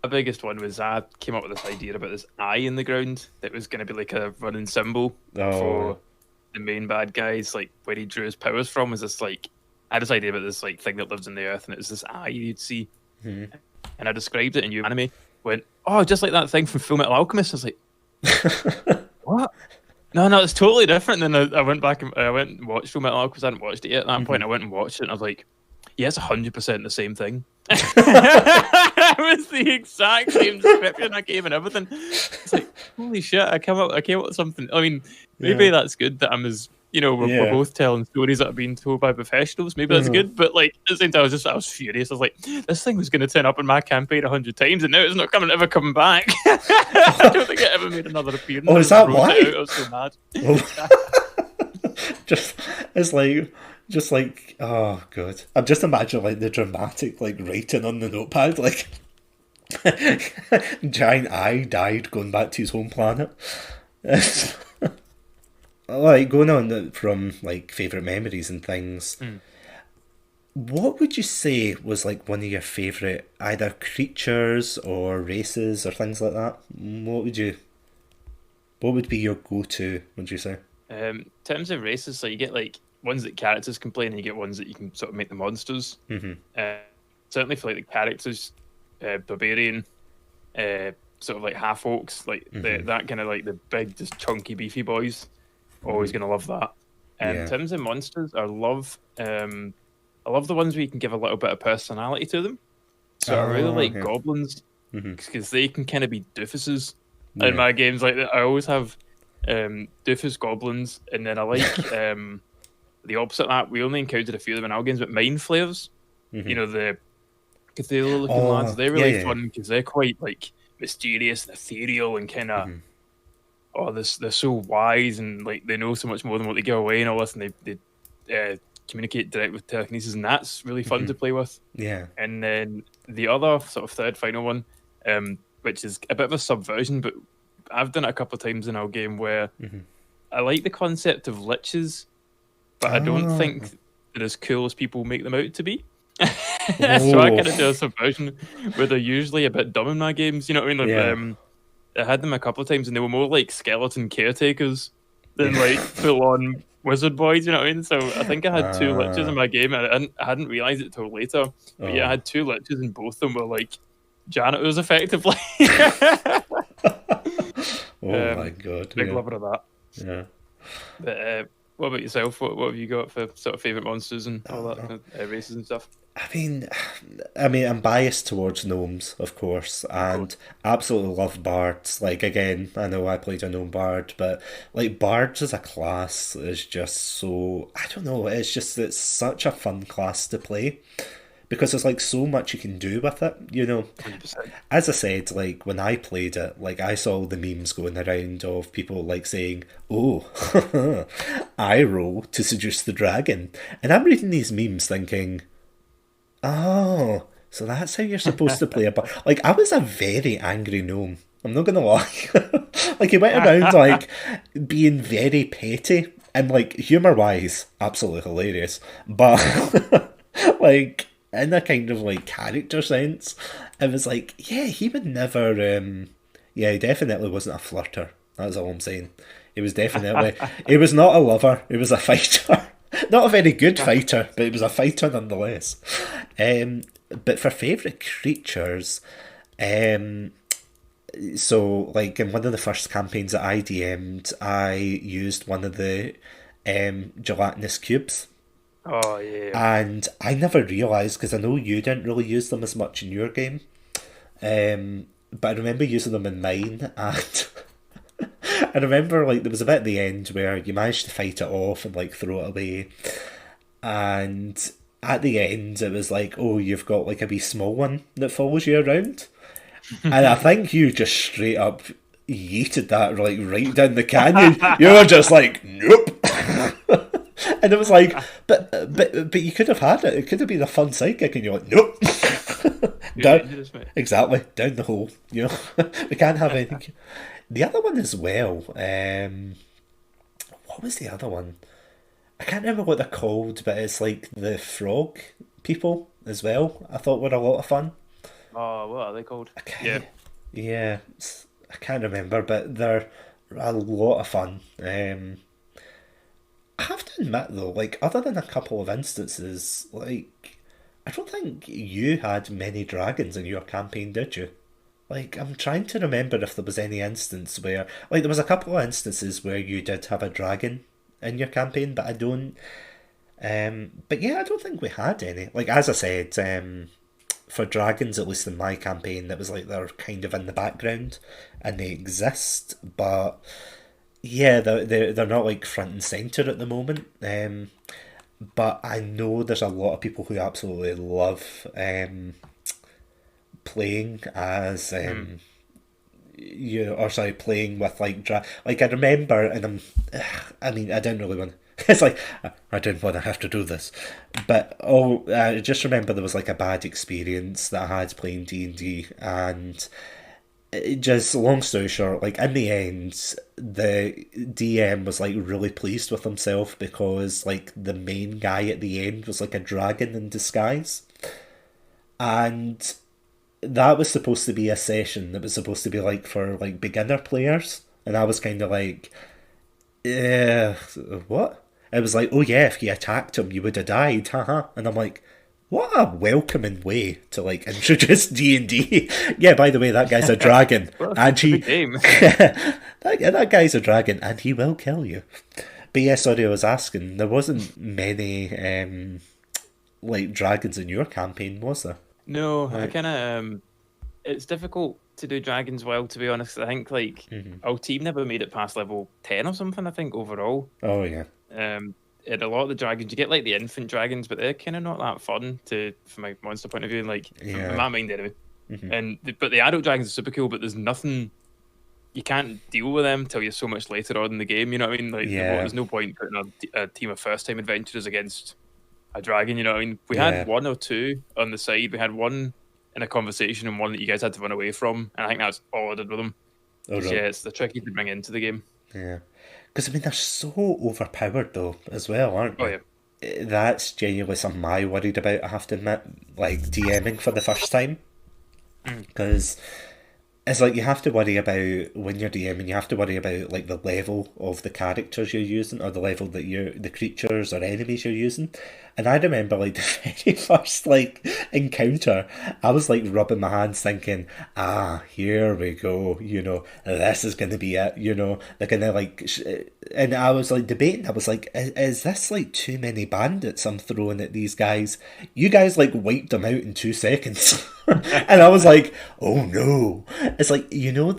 B: the biggest one was I came up with this idea about this eye in the ground that was going to be like a running symbol
A: Oh,
B: for the main bad guys, like where he drew his powers from. Was this like I had this idea about this like thing that lives in the earth, and it was this eye you'd see, and I described it in your anime. Went, oh, just like that thing from Full Metal Alchemist. I was like, what? No, no, it's totally different. And then I went back and I went and watched Full Metal Alchemist. I hadn't watched it yet at that point. I went and watched it, and I was like, yeah, it's 100% the same thing. It was the exact same description I gave and everything. It's like, holy shit, I came up with something. I mean, maybe
A: yeah,
B: that's good that I'm as we're
A: yeah.
B: both telling stories that have been told by professionals. Maybe that's good, but like at the same time, I was furious. I was like, this thing was going to turn up in my campaign 100 times, and now it's not ever coming back. I don't think it ever made another appearance.
A: Oh,
B: I
A: is
B: just
A: that
B: wrote it
A: why?
B: out. I was so mad.
A: just it's like just like oh god, I'm just imagining like the dramatic like writing on the notepad like giant eye died going back to his home planet. Like going on from like favorite memories and things, what would you say was like one of your favorite either creatures or races or things like that? What would be your go-to, would you say?
B: In terms of races, so you get like ones that characters can play, and you get ones that you can sort of make the monsters. Uh, Certainly for like the characters, barbarian, sort of like half orcs, like that kind of like the big, just chunky, beefy boys. Always gonna love that. In
A: Yeah.
B: terms of monsters, I love the ones where you can give a little bit of personality to them. So I really
A: Oh,
B: like
A: yeah.
B: goblins because they can kind of be doofuses in
A: Yeah.
B: my games. Like I always have doofus goblins, and then I like the opposite of that. We only encountered a few of them in our games, but mind flayers. You know, the Cthulhu looking lads.
A: Oh,
B: They're
A: yeah,
B: really
A: yeah.
B: fun because they're quite like mysterious, and ethereal, and kind of they're so wise, and like they know so much more than what they give away and all this, and they communicate direct with telekinesis, and that's really fun to play with.
A: Yeah.
B: And then the other sort of third final one, which is a bit of a subversion, but I've done it a couple of times in our game where I like the concept of liches, but I don't
A: Oh.
B: think they're as cool as people make them out to be. So I
A: Oh.
B: kind of do a subversion where they're usually a bit dumb in my games. You know what I mean? Like,
A: Yeah.
B: I had them a couple of times, and they were more like skeleton caretakers than like full on wizard boys. You know what I mean? So I think I had two liches in
A: Ah.
B: my game, and I hadn't realized it till later. But yeah, I
A: Oh.
B: had two liches, and both of them were like janitors, effectively.
A: Oh my god.
B: Big
A: Yeah.
B: lover of that.
A: Yeah.
B: But what about yourself? What have you got for sort of favorite monsters and all that kind of races and stuff?
A: I mean, I'm biased towards gnomes, of course,
B: Of course.
A: and absolutely love bards. Like again, I know I played a gnome bard, but like bards as a class is just so I don't know. It's such a fun class to play because there's like so much you can do with it.
B: 100%.
A: As I said, like when I played it, like I saw all the memes going around of people like saying, "Oh, I roll to seduce the dragon," and I'm reading these memes thinking. Oh, so that's how you're supposed to play a bard. Like, I was a very angry gnome. I'm not gonna lie. Like, he went around, like, being very petty. And, like, humour wise, absolutely hilarious. But, like, in a kind of, like, character sense, it was like, yeah, he would never, yeah, he definitely wasn't a flirter. That's all I'm saying. He was not a lover, he was a fighter. Not a very good fighter, but he was a fighter nonetheless. But for favourite creatures, um, so like in one of the first campaigns that I DM'd, I used one of the gelatinous cubes.
B: Oh yeah.
A: And I never realised, because I know you didn't really use them as much in your game, but I remember using them in mine, and I remember like there was a bit at the end where you managed to fight it off and like throw it away, and at the end it was like, oh, you've got like a wee small one that follows you around, and I think you just straight up yeeted that like right down the canyon. You were just like, nope. And it was like, but you could have had it. It could have been a fun side gig, and you're like, nope. Down, exactly down the hole. You know, we can't have anything. The other one as well. What was the other one? I can't remember what they're called, but it's like the frog people as well. I thought were a lot of fun.
B: Oh, what are they called?
A: Yeah, yeah. I can't remember, but they're a lot of fun. I have to admit though, like other than a couple of instances, like I don't think you had many dragons in your campaign, did you? Like I'm trying to remember if there was any instance where, like, there was a couple of instances where you did have a dragon in your campaign, but I don't. But yeah, I don't think we had any. Like as I said, for dragons, at least in my campaign, that was like they're kind of in the background and they exist, but yeah, they're not like front and center at the moment. But I know there's a lot of people who absolutely love playing as you know, or sorry, playing with like like I remember, and I mean, I don't really want. It's like I don't want to have to do this, but I just remember there was like a bad experience that I had playing D&D, and it just long story short, like in the end, the DM was like really pleased with himself because like the main guy at the end was like a dragon in disguise, and that was supposed to be a session that was supposed to be like for like beginner players, and I was kind of like, what? It was like, oh yeah, if you attacked him, you would have died, haha. And I'm like, what a welcoming way to like introduce D&D. Yeah, by the way, that guy's a dragon,
B: Well,
A: and
B: it's a
A: he
B: big game.
A: that guy's a dragon, and he will kill you. But yeah, sorry, I was asking. There wasn't many like dragons in your campaign, was there?
B: No, I
A: Like,
B: kind of. It's difficult to do dragons well, to be honest. I think like our team never made it past level 10 or something. I think overall.
A: oh yeah,
B: And a lot of the dragons, you get like the infant dragons, but they're kind of not that fun to, from my monster point of view. Like in
A: yeah,
B: my mind, anyway. But the adult dragons are super cool, but there's nothing you can't deal with them till you're so much later on in the game. You know what I mean? Like
A: yeah,
B: there's no point putting a team of first time adventurers against a dragon. You know what I mean? We
A: yeah.
B: had one or two on the side. We had one in a conversation and one that you guys had to run away from. And I think that's all I did with them.
A: Oh,
B: Because
A: right.
B: yeah, it's the tricky to bring into the game.
A: Yeah. Because, I mean, they're so overpowered, though, as well, aren't
B: Oh
A: they?
B: yeah.
A: That's genuinely something I worried about, I have to admit, like, DMing for the first time.
B: Mm.
A: Because it's like you have to worry about, when you're DMing, you have to worry about, like, the level of the characters you're using, or the level that the creatures or enemies you're using. And I remember, like, the very first, like, encounter, I was, like, rubbing my hands thinking, here we go, you know, this is going to be it, you know, they're going to, like, and I was, like, debating, I was like, is this, like, too many bandits I'm throwing at these guys? You guys, like, wiped them out in 2 seconds. And I was like, oh, no. It's like, you know,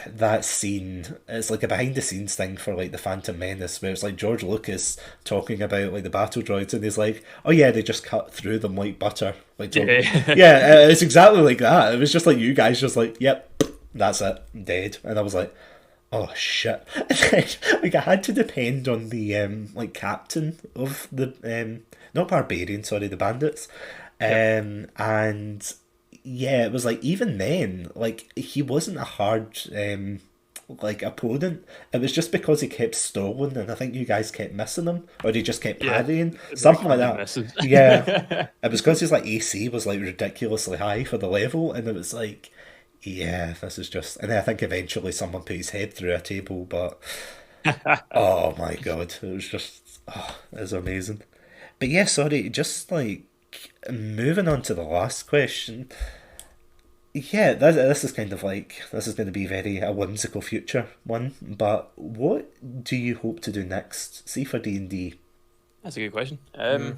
A: that scene, it's like a behind the scenes thing for like the Phantom Menace, where it's like George Lucas talking about like the battle droids, and he's like, oh yeah, they just cut through them like butter, like
B: Yeah.
A: yeah, it's exactly like that. It was just like you guys just like, yep, that's it, dead. And I was like, oh shit. And then, like I had to depend on the like captain of the not barbarian, sorry, the bandits,
B: Yep.
A: and yeah, it was like even then, like he wasn't a hard like opponent. It was just because he kept stalling, and I think you guys kept missing him, or he just kept
B: Yeah.
A: parrying,
B: Very
A: something like
B: common
A: that.
B: misses.
A: Yeah, it was because his like AC was like ridiculously high for the level, and it was like, yeah, this is just. And then I think eventually someone put his head through a table, but oh my god, it was just, it was amazing. But yeah, sorry, just like moving on to the last question. Yeah, this is kind of like, this is going to be very a whimsical future one. But what do you hope to do next? See for D&D.
B: That's a good question. I'd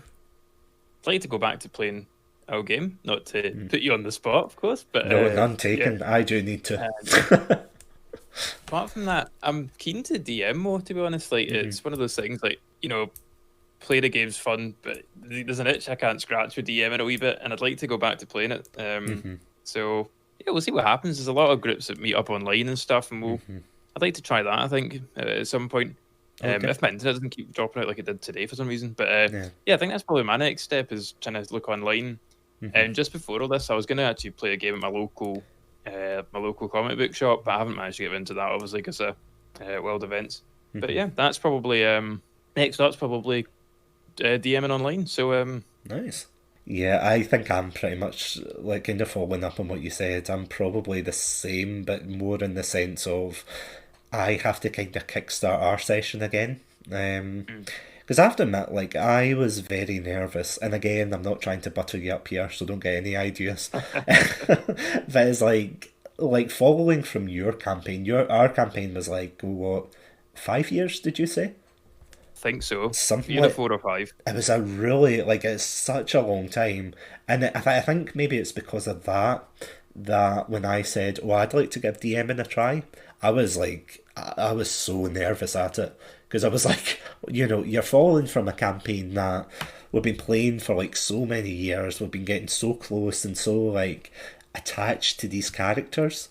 B: like to go back to playing our game, not to put you on the spot, of course, but
A: No, none
B: yeah.
A: taken. I do need to.
B: Um, apart from that, I'm keen to DM more. To be honest, like it's one of those things. Like play the game's fun, but there's an itch I can't scratch with DMing a wee bit, and I'd like to go back to playing it. So yeah, we'll see what happens. There's a lot of groups that meet up online and stuff, and I'd like to try that. I think at some point.
A: Okay.
B: If my internet doesn't keep dropping out like it did today for some reason. But
A: Yeah.
B: I think that's probably my next step is trying to look online. And just before all this, I was going to actually play a game at my local comic book shop, but I haven't managed to get into that, obviously, because of world events. But yeah, that's probably next up's probably DMing online. So
A: Nice. Yeah, I think I'm pretty much like kind of following up on what you said. I'm probably the same, but more in the sense of I have to kind of kickstart our session again. Because I have to admit, like, I was very nervous, and again, I'm not trying to butter you up here, so don't get any ideas. But it's like following from your campaign. Our campaign was like what, 5 years? Did you say?
B: think so.
A: Something
B: Either
A: like
B: 4 or 5.
A: it was a really like it's such a long time, and I think maybe it's because of that when I said, "Oh, I'd like to give DMing a try," I was like, I was so nervous at it because I was like, you're following from a campaign that we've been playing for like so many years, we've been getting so close and so like attached to these characters,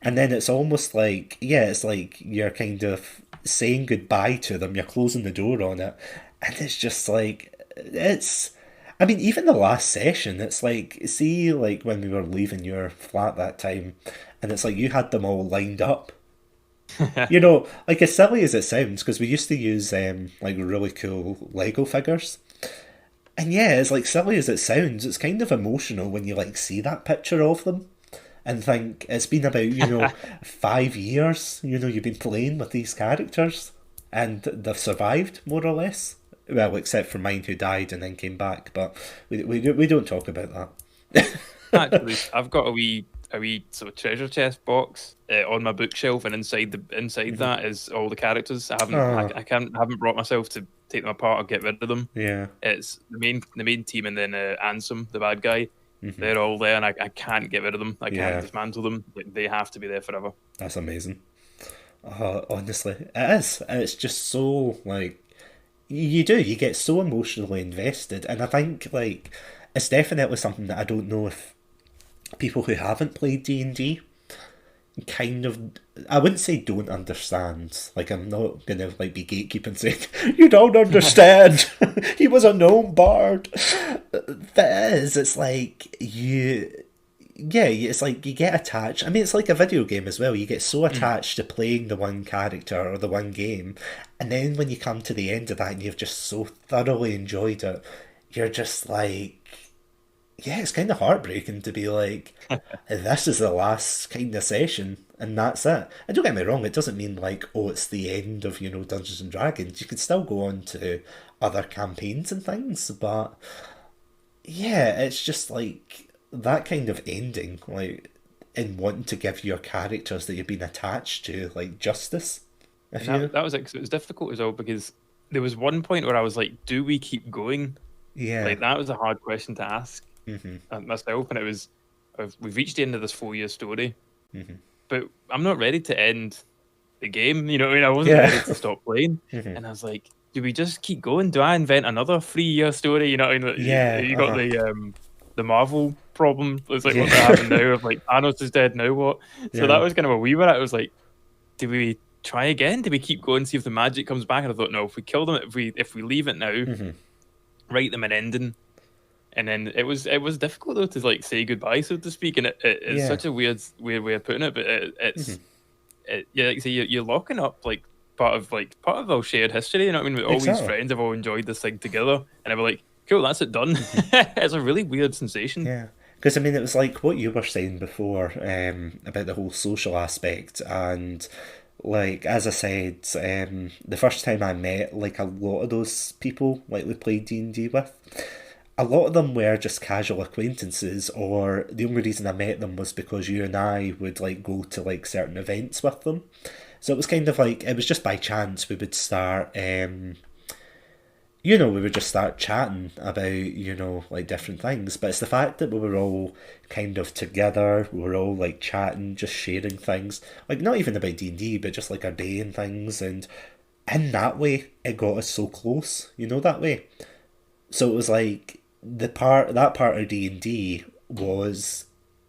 A: and then it's almost like, yeah, it's like you're kind of saying goodbye to them, you're closing the door on it, and it's just like, it's. I mean, even the last session, it's like, see, like when we were leaving your flat that time, and it's like you had them all lined up. Like as silly as it sounds, because we used to use like really cool Lego figures. And yeah, it's like silly as it sounds, it's kind of emotional when you like see that picture of them and think it's been about 5 years. You've been playing with these characters, and they've survived more or less. Well, except for mine who died and then came back, but we don't talk about that.
B: Actually, I've got a wee sort of treasure chest box on my bookshelf, and inside that is all the characters.
A: Oh,
B: I haven't brought myself to take them apart or get rid of them.
A: yeah.
B: It's the main team, and then Ansem, the bad guy. They're all there, and I can't get rid of them. I can't
A: Yeah,
B: dismantle them. Like, they have to be there forever.
A: that's amazing. Honestly, it is. It's just so like you get so emotionally invested, and I think like it's definitely something that I don't know if people who haven't played D&D kind of, I wouldn't say don't understand. Like, I'm not gonna like be gatekeeping saying you don't understand. He was a gnome bard. That is, it's like yeah, it's like you get attached. I mean, it's like a video game as well. You get so attached to playing the one character or the one game, and then when you come to the end of that and you've just so thoroughly enjoyed it, you're just like, yeah, it's kind of heartbreaking to be like, this is the last kind of session, and that's it. And don't get me wrong, it doesn't mean like, oh, it's the end of, Dungeons and Dragons. You could still go on to other campaigns and things, but yeah, it's just like that kind of ending, like, in wanting to give your characters that you've been attached to, like, justice. If
B: And
A: you,
B: that was it, 'cause it was difficult as well, because there was one point where I was like, do we keep going?
A: yeah,
B: Like, that was a hard question to ask myself, and it was, we've reached the end of this 4 year story, but I'm not ready to end the game. You know what I mean? I wasn't
A: yeah,
B: ready to stop playing, and I was like, do we just keep going? Do I invent another 3 year story? You know what I mean?
A: yeah,
B: You got the Marvel problem. It's like, what's
A: yeah,
B: happening now? Of like, Thanos is dead now. What? So that
A: yeah,
B: was kind of a wee bit. I was like, do we try again? Do we keep going, see if the magic comes back? And I thought, no, if we kill them, if we leave it now, write them an ending. And then it was difficult though to like say goodbye, so to speak, and it's
A: yeah,
B: such a weird way of putting it, but yeah, like I say, you're locking up like part of our shared history. You know what I mean? With all these
A: exactly.
B: friends have all enjoyed this thing together, and I was like, cool, that's it done. It's a really weird sensation.
A: Yeah. Because, I mean, it was like what you were saying before about the whole social aspect. And, like, as I said, the first time I met, like, a lot of those people, like, we played D&D with, a lot of them were just casual acquaintances, or the only reason I met them was because you and I would, like, go to, like, certain events with them. So it was kind of like, it was just by chance we would start, we would just start chatting about, like different things. But it's the fact that we were all kind of together, we were all like chatting, just sharing things, like not even about D&D, but just like our day and things. And in that way, it got us so close, that way. So it was like that part of D&D was,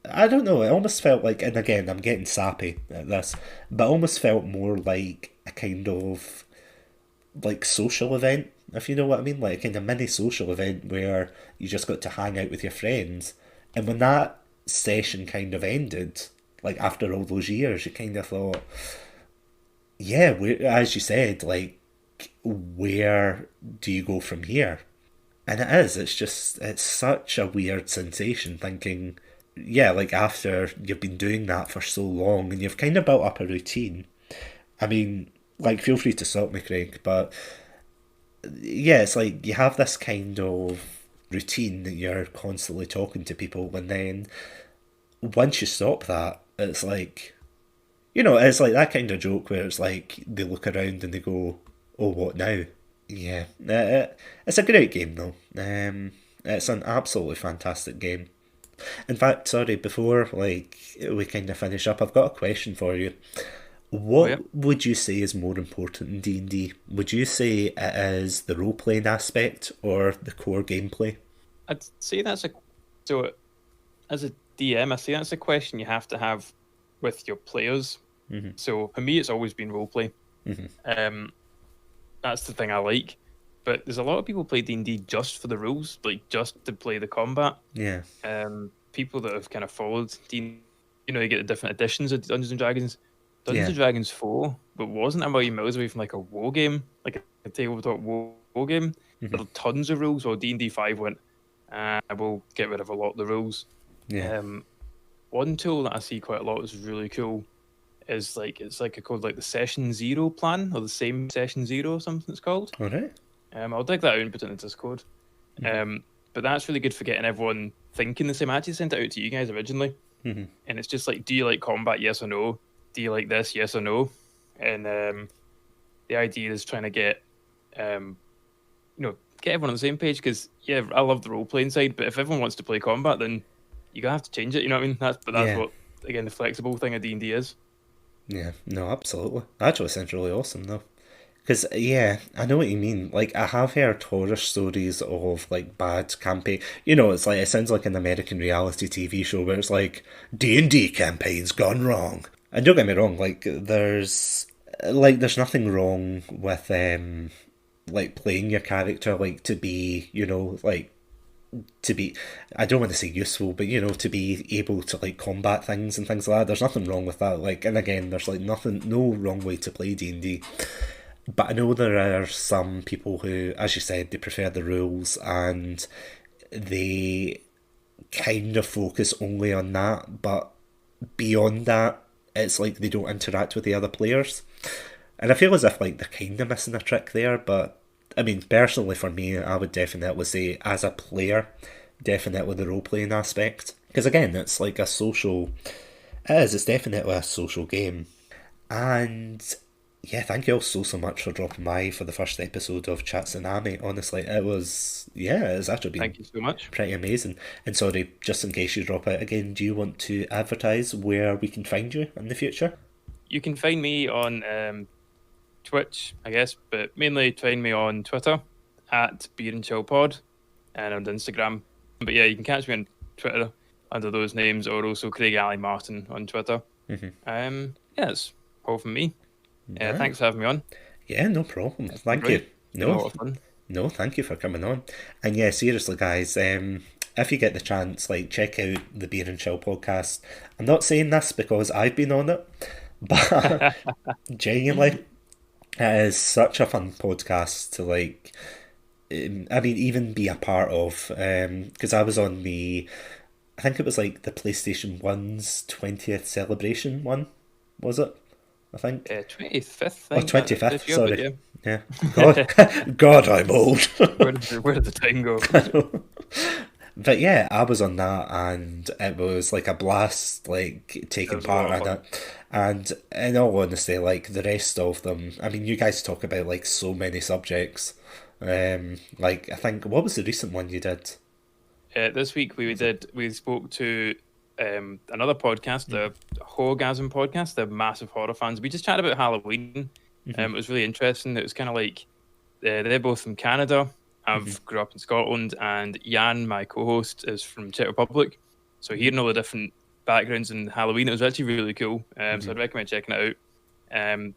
A: I don't know, it almost felt like, and again, I'm getting sappy at this, but it almost felt more like a kind of like social event, if you know what I mean, like a kind of mini social event where you just got to hang out with your friends. And when that session kind of ended, like after all those years, you kind of thought, yeah, as you said, like, where do you go from here? And it's such a weird sensation thinking, yeah, like after you've been doing that for so long and you've kind of built up a routine. I mean, like, feel free to stop me, Craig, but yeah, it's like you have this kind of routine that you're constantly talking to people, and then once you stop that, it's like, it's like that kind of joke where it's like they look around and they go, "Oh, what now?" Yeah, it's a great game though. It's an absolutely fantastic game. In fact, sorry, before like we kind of finish up, I've got a question for you.
B: Oh yeah,
A: What would you say is more important in D&D? Would you say it is the role playing aspect or the core gameplay?
B: I'd say that's a so as a DM, I say that's a question you have to have with your players. So for me, it's always been roleplay. Um, that's the thing I like. But there's a lot of people play D&D just for the rules, like just to play the combat.
A: Yeah,
B: People that have kind of followed D, you get the different editions of Dungeons and Dragons. Dungeons
A: yeah,
B: and Dragons 4, but wasn't a million miles away from like a war game, like a tabletop war game. There are tons of rules. Or D&D 5 went, we'll get rid of a lot of the rules.
A: yeah.
B: Um, One tool that I see quite a lot is really cool. Is like it's like called like the Session Zero plan or the same Session Zero or something it's called.
A: All right.
B: I'll dig that out and put it in the Discord. But that's really good for getting everyone thinking the same. I actually sent it out to you guys originally, and it's just like, do you like combat? Yes or no. Do you like this? Yes or no. And the idea is trying to get, get everyone on the same page. Because yeah, I love the role playing side, but if everyone wants to play combat, then you're gonna have to change it. You know what I mean? That's
A: Yeah,
B: what, again, the flexible thing of D&D is.
A: yeah. No, absolutely. That actually sounds really awesome though. Because, yeah, I know what you mean. Like, I have heard horror stories of, like, bad campaign. It's like, it sounds like an American reality TV show where it's like, D&D campaign's gone wrong. And don't get me wrong, there's nothing wrong with, like, playing your character, like, to be, like, to be, I don't want to say useful, but, to be able to, like, combat things and things like that. There's nothing wrong with that. Like, and again, there's, like, no wrong way to play D&D. But I know there are some people who, as you said, they prefer the rules and they kind of focus only on that. But beyond that, it's like they don't interact with the other players. And I feel as if like they're kind of missing a trick there. But I mean, personally for me, I would definitely say as a player, definitely the role playing aspect. Because again, it's like a social. It is. It's definitely a social game. And yeah, thank you all so much for dropping by for the first episode of Chatsunami. Honestly, it's actually been
B: Thank you so much.
A: pretty amazing. And sorry, just in case you drop out again, do you want to advertise where we can find you in the future?
B: You can find me on Twitch, I guess, but mainly find me on Twitter at Beer and Chill Pod and on Instagram. But yeah, you can catch me on Twitter under those names, or also Craig Ali Martin on Twitter. Yeah, it's all from me.
A: Right.
B: Thanks for having me on.
A: Yeah, no problem.
B: It's been
A: Thank you.
B: great. It's been a lot of fun.
A: No, thank you for coming on. And yeah, seriously, guys, if you get the chance, like, check out the Beer and Chill podcast. I'm not saying this because I've been on it, but genuinely, it is such a fun podcast to, like, I mean, even be a part of. Because I was on I think it was like the PlayStation 1's 20th celebration one, was it? I think.
B: 25th, I
A: Oh,
B: think.
A: 25th,
B: Year, but
A: sorry.
B: yeah.
A: Yeah. God, I'm old.
B: Where did the time go?
A: But yeah, I was on that and it was like a blast, like
B: It
A: taking
B: was a lot
A: part
B: of
A: in
B: fun.
A: it. And in all honesty, like the rest of them, I mean, you guys talk about like so many subjects, Like I think what was the recent one you did?
B: This week we spoke to another podcast, the Horgasm podcast. They're massive horror fans. We just chatted about Halloween. It was really interesting. It was kind of like they're both from Canada. I've grew up in Scotland, and Jan, my co-host, is from Czech Republic. So hearing all the different backgrounds in Halloween, it was actually really cool. So I'd recommend checking it out.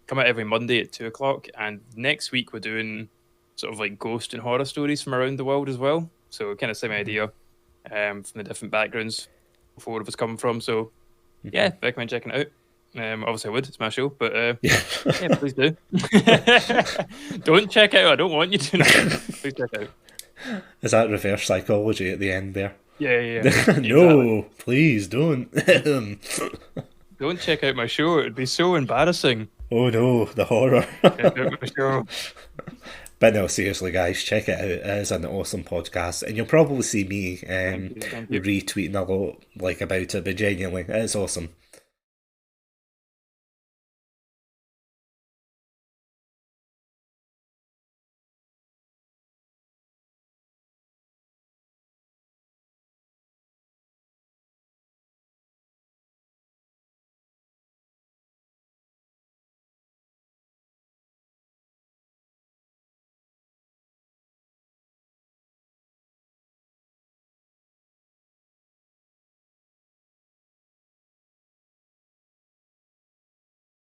B: Come out every Monday at 2 o'clock, and next week we're doing sort of like ghost and horror stories from around the world as well. So kind of same idea from the different backgrounds four of us come from. So yeah, recommend checking it out. Obviously I would, it's my show, but
A: Yeah.
B: yeah, please do. Don't check out, I don't want you to. Please check out.
A: Is that reverse psychology at the end there?
B: Yeah.
A: No,
B: Exactly.
A: please don't.
B: Don't check out my show, it'd be so embarrassing.
A: Oh no, the horror.
B: Check out my show.
A: But no, seriously, guys, check it out. It is an awesome podcast, and you'll probably see me
B: Thank you.
A: retweeting a lot like about it. But genuinely, it's awesome.